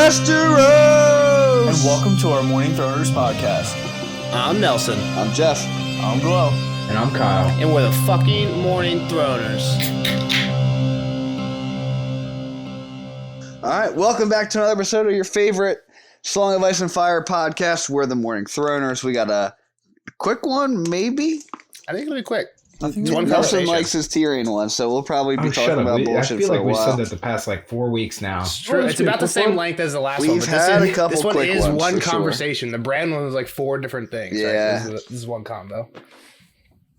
Westeros! And welcome to our Morning Throners podcast. I'm Nelson. I'm Jeff. I'm Glow. And I'm Kyle. And we're the fucking Morning Throners. Alright, welcome back to another episode of your favorite Song of Ice and Fire podcast. We're the Morning Throners. We got a quick one, maybe? I think it'll be quick. I think It's one Nelson conversation. likes his Tyrion one, so we'll probably be talking shut up. about I bullshit feel for like a we while. said that the past 4 weeks now. It's true. It's about the same length as the last one. We've But had a couple this one quick is ones, one for sure. conversation. The brand one was like 4 different things. Yeah. Right? This is one combo.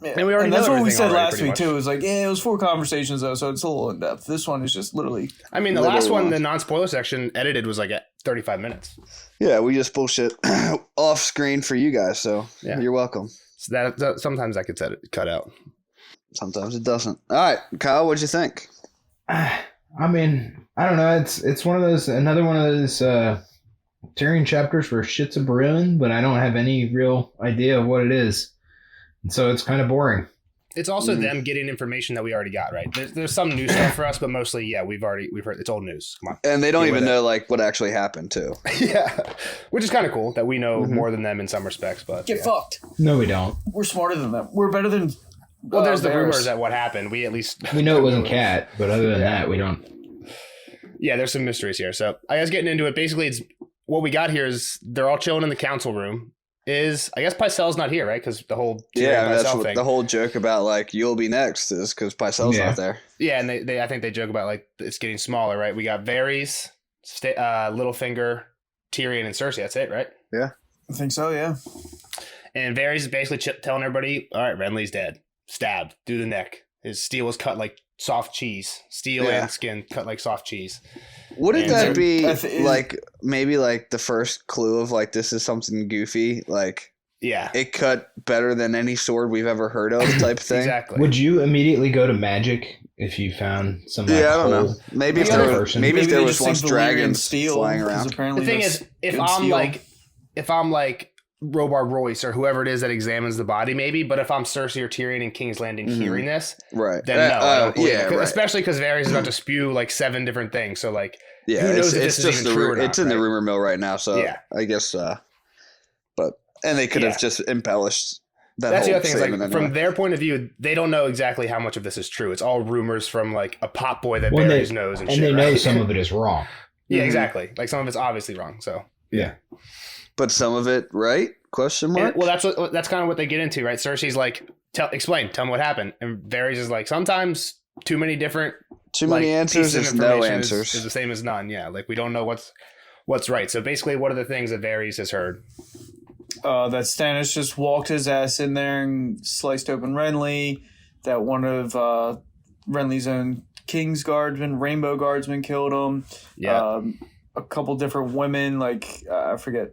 Yeah. And we already that's know what we everything said already, last pretty week much. too. It was like, yeah, it was 4 conversations though, so it's a little in depth. This one is just literally. I mean, the Literally last one, long. the non-spoiler section edited was like at 35 minutes. Yeah, we just bullshit off screen for you guys, so Yeah. you're welcome. So that sometimes I could cut out. Sometimes it doesn't. Alright, Kyle, what'd you think? I mean, I don't know. It's another one of those Tyrion chapters where shit's a brewing, but I don't have any real idea of what it is, and so it's kind of boring. It's also them getting information that we already got, right? There's some new stuff for us, but mostly, yeah, we've heard it's old news. Come on. And they don't Get even with it. know like what actually happened too. Yeah, which is kind of cool that we know more than them in some respects. But Get yeah. fucked. No, we don't. We're smarter than them. We're better than. Well, there's the Bears. rumors that what happened. We at least We know it wasn't Cat, but other than that, we don't. Yeah, there's some mysteries here. So I guess getting into it, basically, it's what we got here is they're all chilling in the council room. I guess Pycelle's not here, right? Because the whole Yeah, Pycelle that's what thing. the whole joke about like you'll be next is because Pycelle's Yeah. not there. Yeah, and they I think they joke about like it's getting smaller, right? We got Varys, Littlefinger, Tyrion, and Cersei. That's it, right? I think so. Yeah. And Varys is basically telling everybody, all right, Renly's dead. Stabbed through the neck. His steel was cut like soft cheese. Steel Yeah. and skin cut like soft cheese. Wouldn't And that there- be is- like maybe like the first clue of like this is something goofy? Like Yeah, it cut better than any sword we've ever heard of, type thing. exactly. Would you immediately go to magic if you found some? Like, Yeah, I don't know. whole- Maybe if The there other was, maybe if they there was just think once Valyrian dragons steel, flying 'cause around. apparently The thing that's is, if good I'm steel. like Robar Royce or whoever it is that examines the body, maybe. But if I'm Cersei or Tyrion in King's Landing hearing this, Right. then no, I don't believe yeah, it. right. Especially because Varys is about to spew like 7 different things. So like, Yeah, who knows if it's this is just even true or not, it's in the right? rumor mill right now, so Yeah. I guess and they could Yeah. have just embellished that that's the whole other thing. Is like statement from anyway. their point of view, they don't know exactly how much of this is true. It's all rumors from like a pot boy that Well, Varys knows and and shit. they know right? some of it is wrong. Yeah, Mhm. exactly. Like some of it's obviously wrong. So Yeah. But some of it, right? Question mark? well, that's kind of what they get into, right? Cersei's like, tell me what happened, and Varys is like, sometimes too many different Too many like, answers pieces of is no information answers. is the same as none. Yeah, like we don't know what's right. So basically, what are the things that Varys has heard? That Stannis just walked his ass in there and sliced open Renly. That one of Renly's own King's guardsmen, Rainbow Guardsmen, killed him. Yeah, A couple different women, like I forget,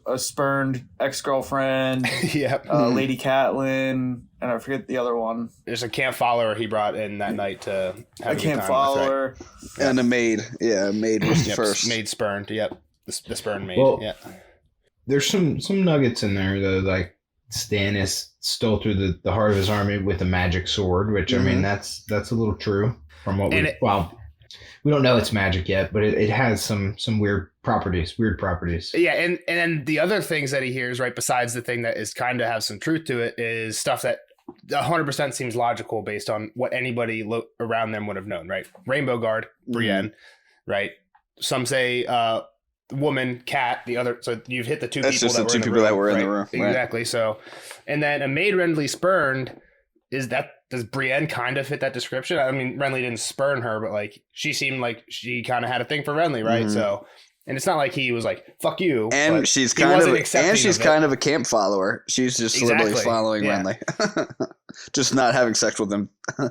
a spurned ex-girlfriend, yeah. Lady Catelyn, and I forget the other one. There's a camp follower he brought in that night to have I a good can't time follow with, right? her. And a maid. Yeah, a maid was the Yep, first. maid spurned. Yep, the spurned maid. Well, yeah, There's some nuggets in there though, like Stannis stole through the heart of his army with a magic sword, which I mean that's a little true from what And we don't know it's magic yet, but it has some weird properties. yeah, and then the other things that he hears, right, besides the thing that is kind of have some truth to it, is stuff that 100% seems logical based on what anybody around them would have known, right? Rainbow Guard, Brienne, right? Some say woman, cat, the other. So you've hit the two That's people just that the were two in the people room, that were in the right? room, right. Exactly. So, and then a maid Renly spurned. Does Brienne kind of fit that description? I mean, Renly didn't spurn her, but like she seemed like she kind of had a thing for Renly, right? Mhm. So, and it's not like he was like "fuck you," And but she's he kind wasn't of accepting and she's of it. kind of a camp follower. She's just literally Exactly, following yeah. Renly. Just not having sex with him.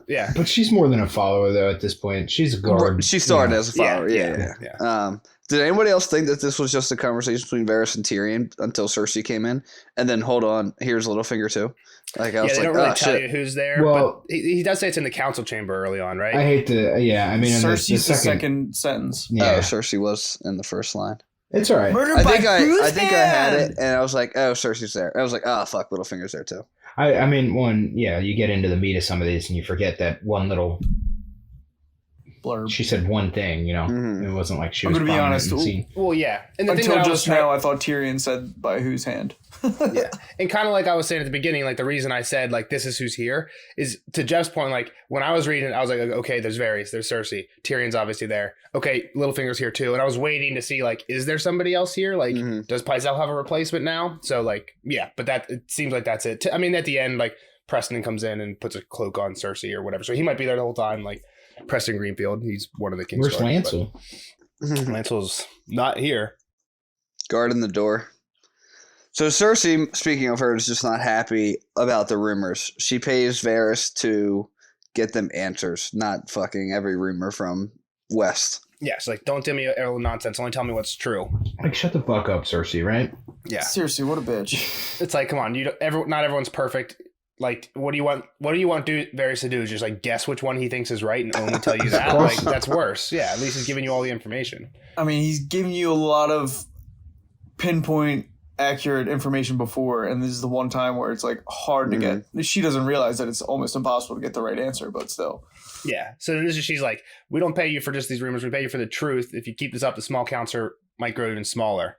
yeah. But she's more than a follower though at this point. She's a guard. She started Yeah. as a follower. Yeah. Did anybody else think that this was just a conversation between Varys and Tyrion until Cersei came in? And then, hold on, here's Littlefinger too. Like, I was Yeah, they like, don't really oh, tell shit. you who's there, Well- but he does say it's in the council chamber early on, right? I hate to. Yeah, I mean, in Cersei's the the second. second sentence. Yeah, Oh, Cersei was in the first line. it's all right. Murdered I by think I whose had hand? it, and I was like, oh, Cersei's there. I was like, oh, fuck, Littlefinger's there too. I mean, you get into the meat of some of these, and you forget that one little blurb. She said one thing, you know. It wasn't like she I'm was gonna be prominent honest. in the scene. Well, yeah. And the Until thing that just now, I thought Tyrion said by whose hand. Yeah. And kind of like I was saying at the beginning, like the reason I said like this is who's here is to Jeff's point. Like when I was reading it, I was like, okay, there's Varys, there's Cersei, Tyrion's obviously there. Okay, Littlefinger's here too. And I was waiting to see like, is there somebody else here? Like, does Pycelle have a replacement now? So like, yeah, but that it seems like that's it. I mean, at the end, like Preston comes in and puts a cloak on Cersei or whatever, so he might be there the whole time. Like Preston Greenfield, he's one of the King's. Where's Lancel? Lancel's not here. Guarding the door. So Cersei, speaking of her, is just not happy about the rumors. She pays Varys to get them answers, not fucking every rumor from West. Yeah, it's like, don't tell me nonsense. Only tell me what's true. Like, shut the fuck up, Cersei, right? Yeah. Seriously, what a bitch. It's like, come on, not everyone's perfect. Like, what do you want Varys to do? Is just like guess which one he thinks is right and only tell you that? Like, that's worse. Yeah, at least he's giving you all the information. I mean, he's giving you a lot of pinpoint accurate information before, and this is the one time where it's like hard to get. She doesn't realize that it's almost impossible to get the right answer, but still. Yeah. So she's like, we don't pay you for just these rumors. We pay you for the truth. If you keep this up, the small council might grow even smaller.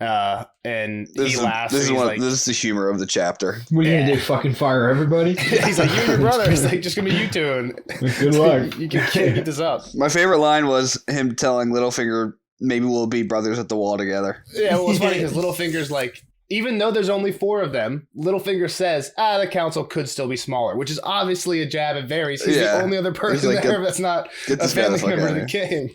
And he laughs. This is the humor of the chapter. What are you gonna do? Fucking fire everybody? He's like, you and your brother. It's like just gonna be you two. And good luck. You can't keep this up. My favorite line was him telling Littlefinger, maybe we'll be brothers at the wall together. Yeah, well, it's funny because Littlefinger's like, even though there's only 4 of them, Littlefinger says, the council could still be smaller, which is obviously a jab at Varys. He's the only other person like, there that's not a family member of the king.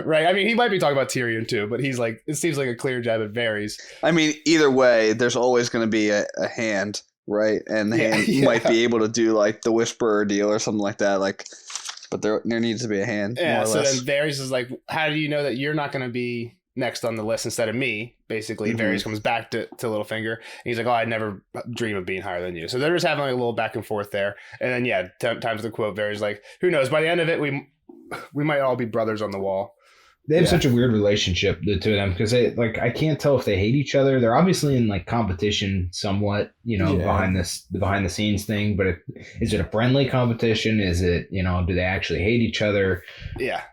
Right? I mean, he might be talking about Tyrion too, but he's like, it seems like a clear jab at Varys. I mean, either way, there's always going to be a hand, right? And the hand might be able to do like the Whisperer deal or something like that. Like, but there needs to be a hand. Yeah, more or so less. then Varys is like, how do you know that you're not going to be next on the list instead of me? Basically, Varys comes back to Littlefinger, and he's like, I'd never dream of being higher than you. So they're just having like a little back and forth there. And then, times the quote, Varys like, who knows? By the end of it, we might all be brothers on the wall. They have such a weird relationship, the two of them, because they like I can't tell if they hate each other. They're obviously in like competition somewhat, behind the scenes thing. But is it a friendly competition? Is it do they actually hate each other? Yeah.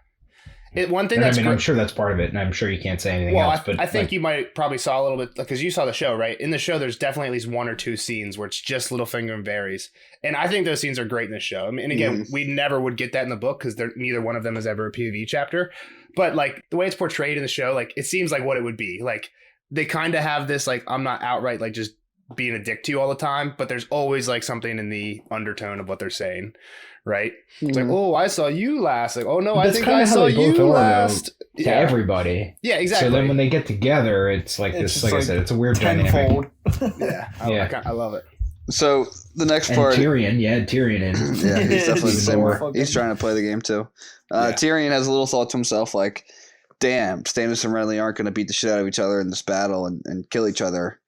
One thing I'm sure that's part of it, and I'm sure you can't say anything else. But I think you might probably saw a little bit because you saw the show, right? In the show, there's definitely at least 1 or 2 scenes where it's just Littlefinger and Varys, and I think those scenes are great in the show. I mean, and again, we never would get that in the book because neither one of them is ever a POV chapter. But like the way it's portrayed in the show, like it seems like what it would be. Like they kind of have this like I'm not outright like just being a dick to you all the time, but there's always like something in the undertone of what they're saying. Right? It's like, oh, I saw you last. Like, oh no, I think I saw you last. To everybody. Yeah, exactly. So then when they get together, it's like this. Like I said, it's a weird dynamic. Yeah, I love it. So the next part, Tyrion, in. Yeah, he's definitely the same way. He's trying to play the game too. Tyrion has a little thought to himself, like, "Damn, Stannis and Renly aren't going to beat the shit out of each other in this battle and kill each other.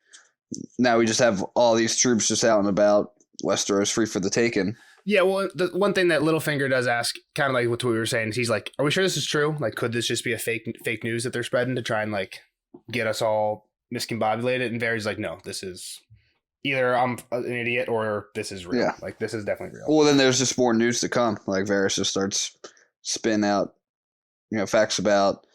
Now we just have all these troops just out and about. Westeros free for the taking." Yeah, well, the one thing that Littlefinger does ask, kind of like what we were saying, is he's like, "Are we sure this is true? Like, could this just be a fake news that they're spreading to try and like get us all miscombobulated?" And Varys like, "No, this is either I'm an idiot or this is real. Yeah. Like, this is definitely real." Well, then there's just more news to come. Like Varys just starts spinning out, facts about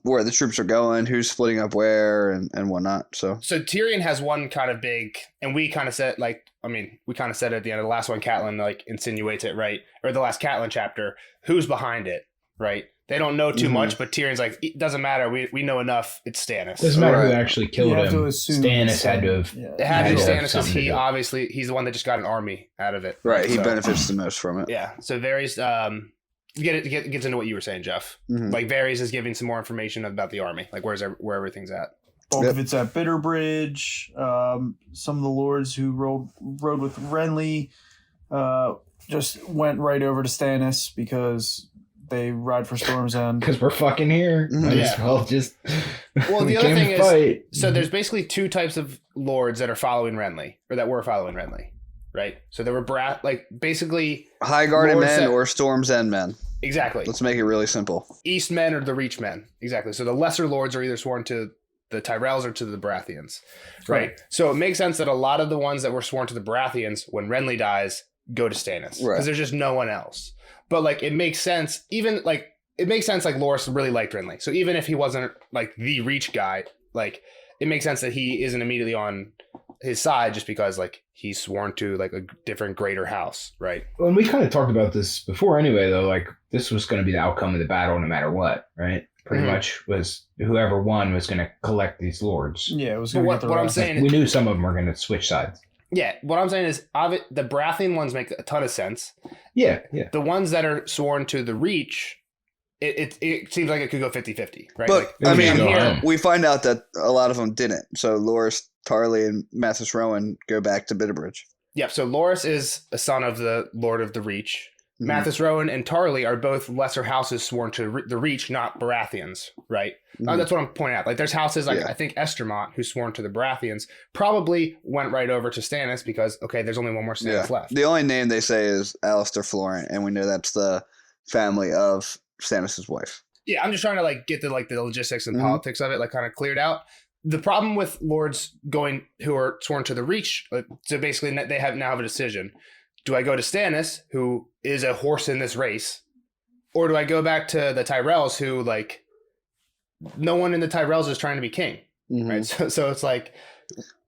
where the troops are going, who's splitting up where, and whatnot. So Tyrion has one kind of big, and we kind of said we kind of said it at the end of the last one. Catelyn like insinuates it, right? Or the last Catelyn chapter, who's behind it, right? They don't know too much, but Tyrion's like, it doesn't matter. We know enough. It's Stannis. Doesn't matter who actually killed him. Stannis had to have. It had to be Stannis because he's the one that just got an army out of it. Right, he benefits the most from it. Yeah. So Varys gets into what you were saying, Jeff. Like Varys is giving some more information about the army, like where everything's at. Bulk of it's at Bitterbridge. Some of the lords who rode with Renly just went right over to Stannis because they ride for Storm's End. Because we're fucking here. Might as well just. Well, the other thing is, so there's basically 2 types of lords that are following Renly, or that were following Renly, right? So there were basically Highgarden men or Storm's End men. Exactly. Let's make it really simple. East men or the Reach men. Exactly. So the lesser lords are either sworn to the Tyrells or to the Baratheons. Right. So it makes sense that a lot of the ones that were sworn to the Baratheons, when Renly dies, go to Stannis because Right. there's just no one else. But like it makes sense, even like it makes sense like Loras really liked Renly. So even if he wasn't like the Reach guy, like it makes sense that he isn't immediately on his side just because like he's sworn to like a different greater house, right? Well, and we kind of talked about this before anyway, though. Like this was going to be the outcome of the battle no matter what, right? Pretty much was whoever won was going to collect these lords. Yeah, it was But going to what, get the what I'm rest. saying We knew some of them were going to switch sides. yeah, what I'm saying is the Baratheon ones make a ton of sense. Yeah. The ones that are sworn to the Reach, it seems like it could go 50-50, right? But Like, I mean, go home. we find out that a lot of them didn't. So Loras, Tarly, and Mathis Rowan go back to Bitterbridge. yeah, so Loras is a son of the Lord of the Reach. Mhm. Mathis Rowan and Tarly are both lesser houses sworn to the Reach, not Baratheons, right? Mhm. That's what I'm pointing out. Like, there's houses like Yeah. I think Estermont, who's sworn to the Baratheons, probably went right over to Stannis because okay, there's only one more Stannis left. The only name they say is Alistair Florent, and we know that's the family of Stannis' wife. Yeah, I'm just trying to like get the logistics and Mhm. politics of it like kind of cleared out. The problem with lords going who are sworn to the Reach, so basically they now have a decision: do I go to Stannis, who is a horse in this race, or do I go back to the Tyrells, who like no one in the Tyrells is trying to be king, Mhm. right? So it's like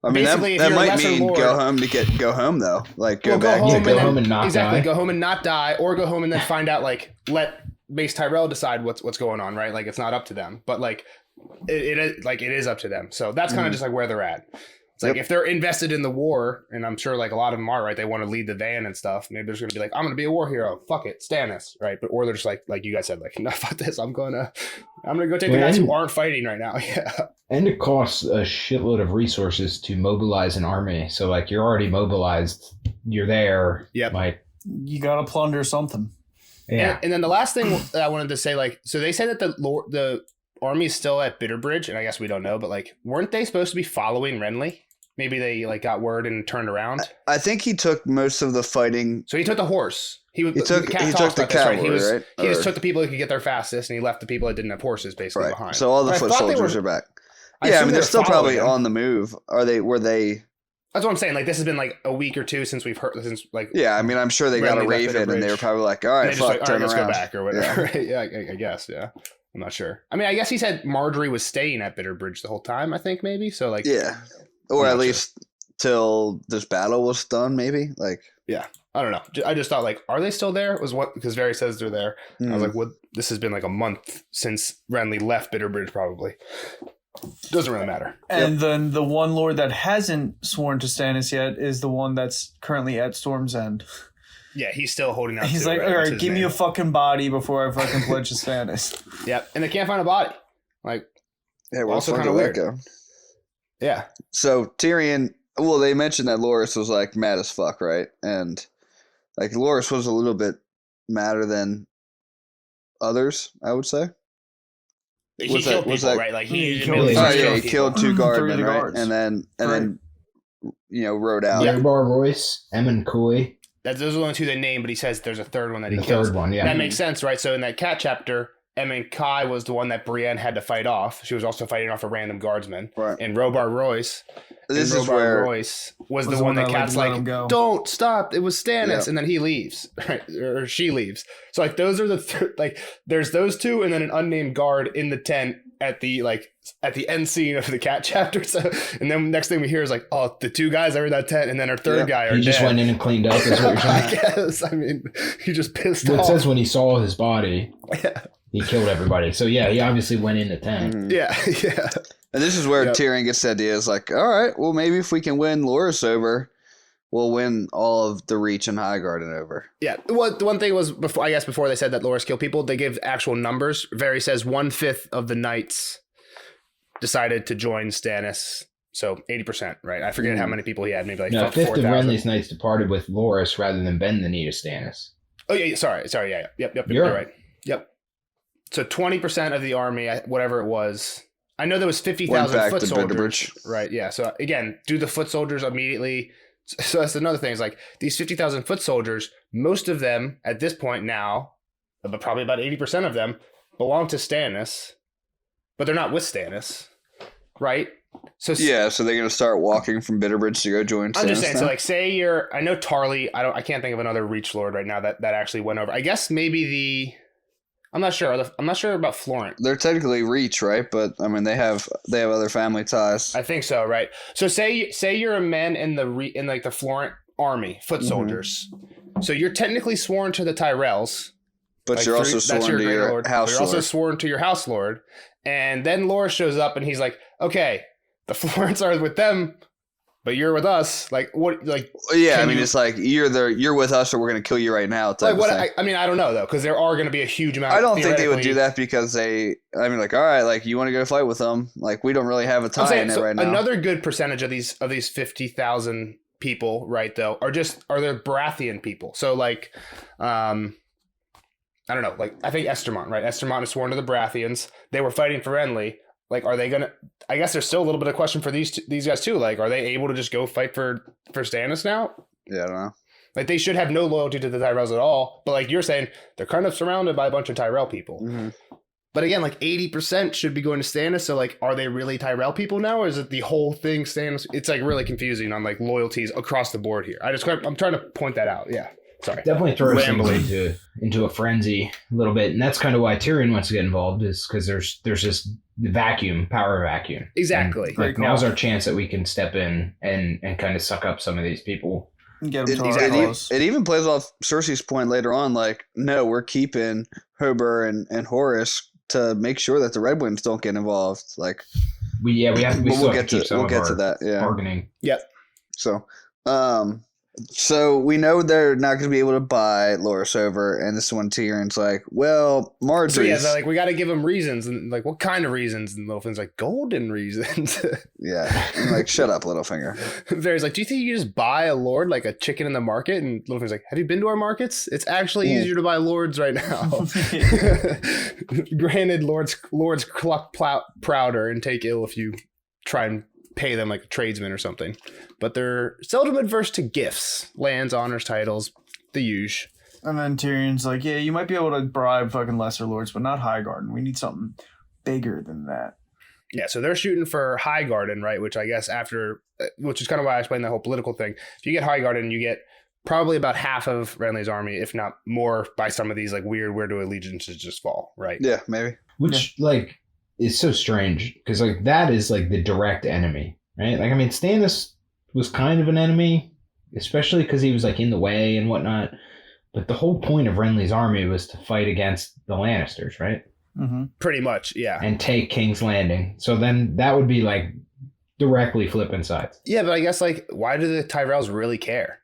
I mean, basically, if that you're a might lesser mean lord- go home though. Like go well, back. home, to and go then, home and not exactly die. go home and not die, or go home and then find out like let Mace Tyrell decide what's going on, right? Like it's not up to them, but like it is up to them. So that's kind of just like where they're at. It's like if they're invested in the war, and I'm sure like a lot of them are, right? They want to lead the van and stuff. Maybe they're just gonna be like, I'm gonna be a war hero. Fuck it, Stannis, right? But or they're just like you guys said, like, no, fuck this. I'm gonna go take the guys who aren't fighting right now. Yeah. And it costs a shitload of resources to mobilize an army. So, like, you're already mobilized. You're there. Yep. Like, You got to plunder something. yeah. And then the last thing that I wanted to say, like, so they say that the army's still at Bitterbridge, and I guess we don't know, but like, weren't they supposed to be following Renly? Maybe they like got word and turned around. I think he took most of the fighting. So he took the horse. He took the Right? cavalry, right? He just Or- took the people who could get there fastest, and he left the people that didn't have horses basically Right. behind. So all the But I foot thought they soldiers were- are back. I Yeah, I assume mean they're they were still probably following him. on the move. Were they? That's what I'm saying. Like this has been like a week or two since we've heard since like Yeah, I mean I'm sure they got a Renly left raven and they were Bitterbridge. probably like, all and right, they just fuck, like, all right, turn let's around. go back or whatever. Right? Yeah, I guess. Yeah, I'm not sure. I mean, I guess he said Marjorie was staying at Bitterbridge the whole time. I think maybe so. Like Yeah, or I'm at not least till this battle was done, maybe. Like, I don't know. I just thought like, are they still there? Was what because Varys says they're there. I was like, what? This has been like a month since Renly left Bitterbridge. Probably doesn't really matter. And then the one lord that hasn't sworn to Stannis yet is the one that's currently at Storm's End. Yeah, he's still holding out. He's to it, like, right? all What's right, his give me name? a fucking body before I fucking pledge to Stannis. Yep, and they can't find a body. Like, yeah, where also the fuck kinda did that weird. go? yeah, So Tyrion, well, they mentioned that Loras was like mad as fuck, right? And like Loras was a little bit madder than others, I would say. he Was that- killed was people, that- right? Like He he killed- admitted He Oh just yeah, killed he killed two Three of the guardmen, right? guards. And then rode out. Yeah. Bar Royce, Emmon Coy, Those are the only two they named, but he says there's a third one that he the kills. third one. Yeah. That makes sense, right? So in that cat chapter, Emmon Kai was the one that Brienne had to fight off. She was also fighting off a random guardsman. Right. And Robar Royce. This and is Robar where Royce was the one that Cat's let like, him go. don't stop. It was Stannis, Yeah. and then he leaves, right? Or she leaves. So like those are like there's those two, and then an unnamed guard in the tent at the end scene of the cat chapter. So and then next thing we hear is like, oh, the two guys are in that tent, and then our third guy are He just dead. went in and cleaned up. Is what you're I saying? guess. I mean, he just pissed Well, it off. says when he saw his body, Yeah. he killed everybody. So yeah, he obviously went in the tent. Mhm. Yeah. And this is where Yep. Tyrion gets the idea is like, all right, well maybe if we can win Loras over, we'll win all of the Reach and Highgarden over. Yeah. Well, the one thing was before they said that Loras killed people, they give actual numbers. Varys says 1/5 of the knights decided to join Stannis. So 80%, right? I forget how many people he had. Maybe like No, a fifth of 4,000. Renly's knights departed with Loras rather than bend the knee to Stannis. Oh yeah. Sorry. Yeah. Yep. You're You're right. Yep. So 20% of the army, whatever it was. I know there was 50,000 back foot to soldiers. Bitterbridge. Right. Yeah. So again, do the foot soldiers immediately. So that's another thing. Is like these 50,000 foot soldiers. Most of them at this point now, but probably about 80% of them belong to Stannis, but they're not with Stannis, right? So yeah, so they're gonna start walking from Bitterbridge to go join. I'm just saying. now? So like, say you're. I know Tarly. I can't think of another Reach Lord right now that actually went over. I guess maybe the. I'm not sure. I'm not sure about Florent. They're technically Reach, right? But I mean, they have other family ties. I think so, right? So say you're a man in the Florent army, foot soldiers. So you're technically sworn to the Tyrells. But you're also sworn to your house You're lord. also sworn to your house lord. And then Loras shows up and he's like, okay, the Florents are with them, but you're with us. Like what? Like yeah, I mean, it's like you're with us, or we're gonna kill you right now. Like what? I mean, I don't know though, because there are going to be a huge amount. I don't think they would do that because all right, like you want to go fight with them. Like we don't really have a tie in it right now. Another good percentage of these 50,000 people, right? Though, are the Baratheon people. So like, I don't know. Like I think Estermont, right? Estermont is sworn to the Baratheons. They were fighting for Renly. Like, are they gonna? I guess there's still a little bit of question for these guys too. Like, are they able to just go fight for Stannis now? Yeah, I don't know. Like, they should have no loyalty to the Tyrells at all. But like you're saying, they're kind of surrounded by a bunch of Tyrell people. Mm-hmm. But again, like 80% should be going to Stannis. So like, are they really Tyrell people now, or is it the whole thing Stannis? It's like really confusing on like loyalties across the board here. I'm trying to point that out. Yeah. Sorry. Definitely throws somebody into a frenzy a little bit, and that's kind of why Tyrion wants to get involved, is because there's this power vacuum. Exactly. And, like, now's our chance that we can step in and kind of suck up some of these people. Get them it even plays off Cersei's point later on, like, no, we're keeping Hober and Horus to make sure that the Red Wings don't get involved. Like, we still have to keep some we'll of get our to that. Yeah. bargaining. Yep. So we know they're not going to be able to buy Loras over, and this one Tyrion's like, well, Marjorie's... So yeah, like, we got to give them reasons, and like, what kind of reasons? And Littlefinger's like, golden reasons. Yeah, I'm like, shut up, Littlefinger. Varys like, do you think you just buy a lord like a chicken in the market? And Littlefinger's like, have you been to our markets? It's actually easier to buy lords right now. Granted, lords cluck prouder and take ill if you try and pay them like a tradesman or something, but they're seldom adverse to gifts, lands, honors, titles, the usual. And then Tyrion's like, yeah, you might be able to bribe fucking lesser lords, but not Highgarden. We need something bigger than that. Yeah, so they're shooting for Highgarden, right? Which I guess which is kind of why I explained that whole political thing. If you get Highgarden, you get probably about half of Renly's army, if not more, by some of these like weird where do allegiances just fall, right? Yeah, maybe. Which like is so strange, because like that is like the direct enemy, right? Like, I mean, Stannis was kind of an enemy, especially because he was like in the way and whatnot. But the whole point of Renly's army was to fight against the Lannisters, right? Mm-hmm. Pretty much, yeah. And take King's Landing. So then that would be like directly flipping sides. Yeah, but I guess like, why do the Tyrells really care?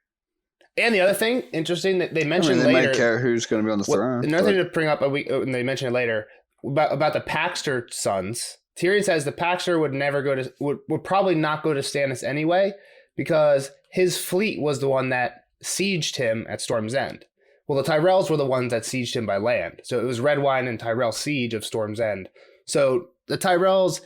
And the other thing, interesting, that they mentioned they later, might care who's going to be on the throne. Another thing to bring up, and they mentioned it later, about the Paxter sons. Tyrion says the Paxter would probably not go to Stannis anyway, because his fleet was the one that sieged him at Storm's End. Well, the Tyrells were the ones that sieged him by land. So it was Redwine and Tyrell siege of Storm's End. So the Tyrells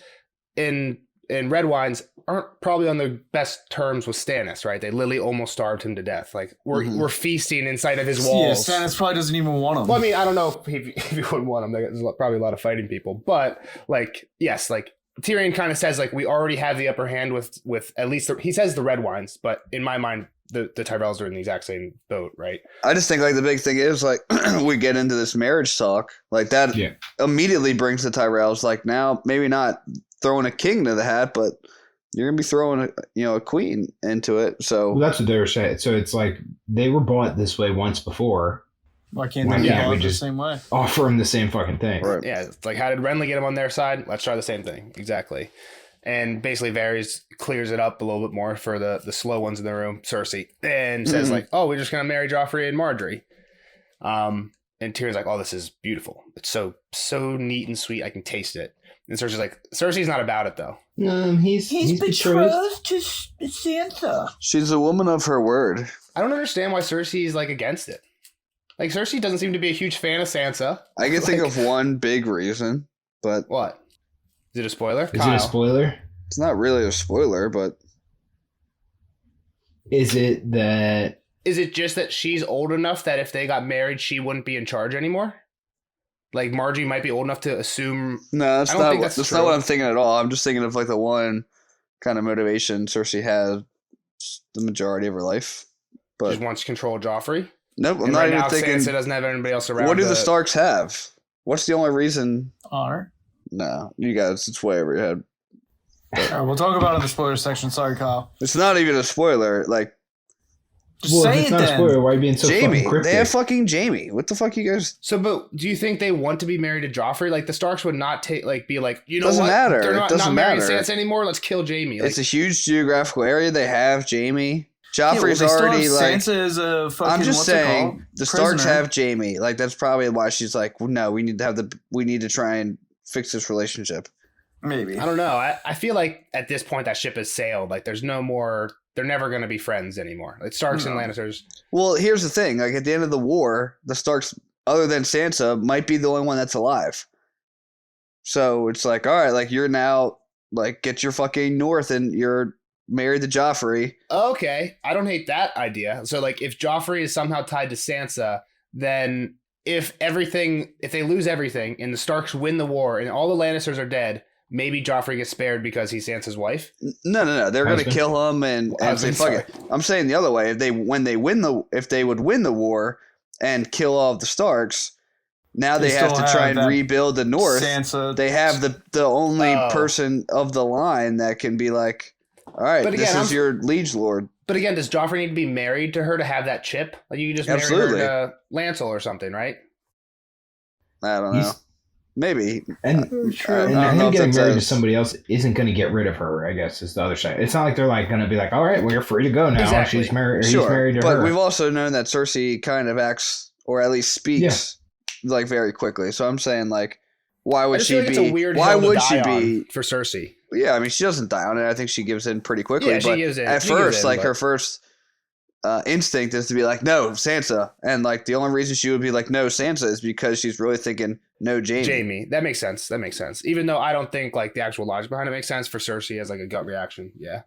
in Redwine's aren't probably on the best terms with Stannis, right? They literally almost starved him to death. Like, we're feasting inside of his walls. Yeah, Stannis probably doesn't even want him. Well, I mean, I don't know if he wouldn't want him. There's probably a lot of fighting people. But, like, yes, like, Tyrion kind of says, like, we already have the upper hand with at least... he says the Redwines, but in my mind, the Tyrells are in the exact same boat, right? I just think, like, the big thing is, like, we get into this marriage talk. Like, that immediately brings the Tyrells, like, now, maybe not throwing a king to the hat, but... you're gonna be throwing a queen into it. So that's what they were saying. So it's like they were bought this way once before. Why can't they be the same way? Offer them the same fucking thing. Right. Yeah, it's like, how did Renly get him on their side? Let's try the same thing. Exactly. And basically Varys clears it up a little bit more for the slow ones in the room, Cersei, and says like, oh, we're just gonna marry Joffrey and Marjorie. And Tyrion's like, oh, this is beautiful. It's so neat and sweet. I can taste it. And Cersei's like, Cersei's not about it though. He's betrothed to Sansa. She's a woman of her word. I don't understand why Cersei's like against it. Like, Cersei doesn't seem to be a huge fan of Sansa. I can think of one big reason, but what? Is it a spoiler? Is it a spoiler? It's not really a spoiler, but is it that? Is it just that she's old enough that if they got married, she wouldn't be in charge anymore? Like, Margie might be old enough to assume... No, that's not what I'm thinking at all. I'm just thinking of, like, the one kind of motivation Cersei had the majority of her life. But Just wants to control Joffrey. nope, I'm And not right even now, thinking. Sansa doesn't have anybody else around. What do the Starks have? What's the only reason? Honor. No, you guys, it's way over your head. All right, we'll talk about it in the spoiler section. Sorry, Kyle. It's not even a spoiler. Like Just Well, if say it's it not a then. spoiler, why are you being so Jamie, fucking cryptic? they have fucking Jamie. What the fuck, you guys? So, but do you think they want to be married to Joffrey? Like the Starks would not be like, you know Doesn't what? matter. They're It not, doesn't not marrying matter. Sansa anymore. Let's kill Jamie. Like, It's a huge geographical area. They have Jamie. Yeah, well, Joffrey's they still already have like. Sansa is a fucking. I'm just what's it called? saying, the Starks Prisoner. have Jamie. Like that's probably why she's like, well, no, we need to try and fix this relationship. Maybe. I don't know. I feel like at this point that ship has sailed. Like there's no more. They're never going to be friends anymore. Like Starks and No. Lannisters. Well, here's the thing. Like at the end of the war, the Starks, other than Sansa, might be the only one that's alive. So it's like, all right, like you're now like get your fucking north and you're married to Joffrey. Okay, I don't hate that idea. So like if Joffrey is somehow tied to Sansa, then if they lose everything and the Starks win the war and all the Lannisters are dead, maybe Joffrey gets spared because he's Sansa's wife. No. They're gonna Husband. kill him and say Husband, fuck it. I'm saying the other way. If they would win the war and kill all of the Starks, now they They have to still try have and that rebuild the north. Sansa. They have the only Oh. person of the line that can be like, all right, But this again, is your liege lord. But again, does Joffrey need to be married to her to have that chip? Like you can just Absolutely. marry her to Lancel or something, right? I don't know. He's- Maybe. And, I and don't know him if getting that's married to a- somebody else isn't going to get rid of her, I guess, is the other side. It's not like they're like going to be like, all right, well, you're free to go now. Exactly. She's married, or Sure, he's married to but her. we've also known that Cersei kind of acts, or at least speaks, like very quickly. So I'm saying, like, why I would just she feel like be? it's a weird Why hill to would die she on be? for Cersei? Yeah, I mean, she doesn't die on it. I think she gives in pretty quickly. Yeah, she but gives in. at She gives first, in, like but- her first instinct is to be like, no, Sansa, and like the only reason she would be like, no, Sansa, is because she's really thinking, no, Jamie. That makes sense. Even though I don't think like the actual logic behind it makes sense for Cersei as like a gut reaction. Yeah.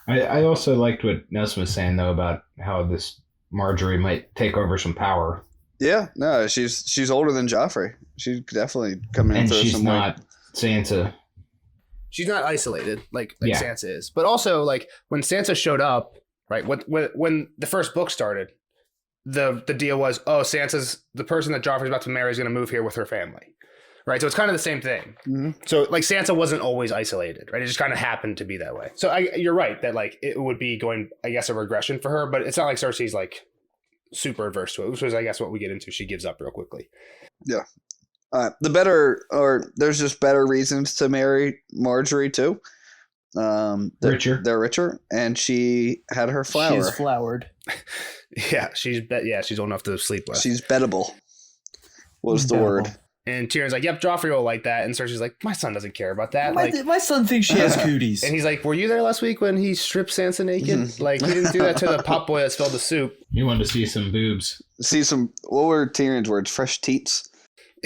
I also liked what Nelson was saying, though, about how this Marjorie might take over some power. Yeah, no, she's older than Joffrey. She's definitely coming in And through she's some weight. not Sansa. She's not isolated like Yeah. Sansa is. But also like when Sansa showed up, right? When the first book started, the deal was, oh, Sansa's the person that Joffrey's about to marry is going to move here with her family. Right? So it's kind of the same thing. Mhm. So like Sansa wasn't always isolated, right? It just kind of happened to be that way. So you're right that like it would be going, I guess, a regression for her, but it's not like Cersei's like super adverse to it, which is I guess what we get into. She gives up real quickly. There's just better reasons to marry Marjorie too. Richer. They're richer, and she had her flower. She's flowered. Yeah, she's old enough to sleep with. She's bettable. Was the Bettable. word? And Tyrion's like, yep, Joffrey will like that. And Cersei's like, my son doesn't care about that. Like, My son thinks she has cooties. and he's like, were you there last week when he stripped Sansa naked? Like, he didn't do that to the pot boy that spilled the soup. You wanted to see some boobs. See some. What were Tyrion's words? Fresh teats.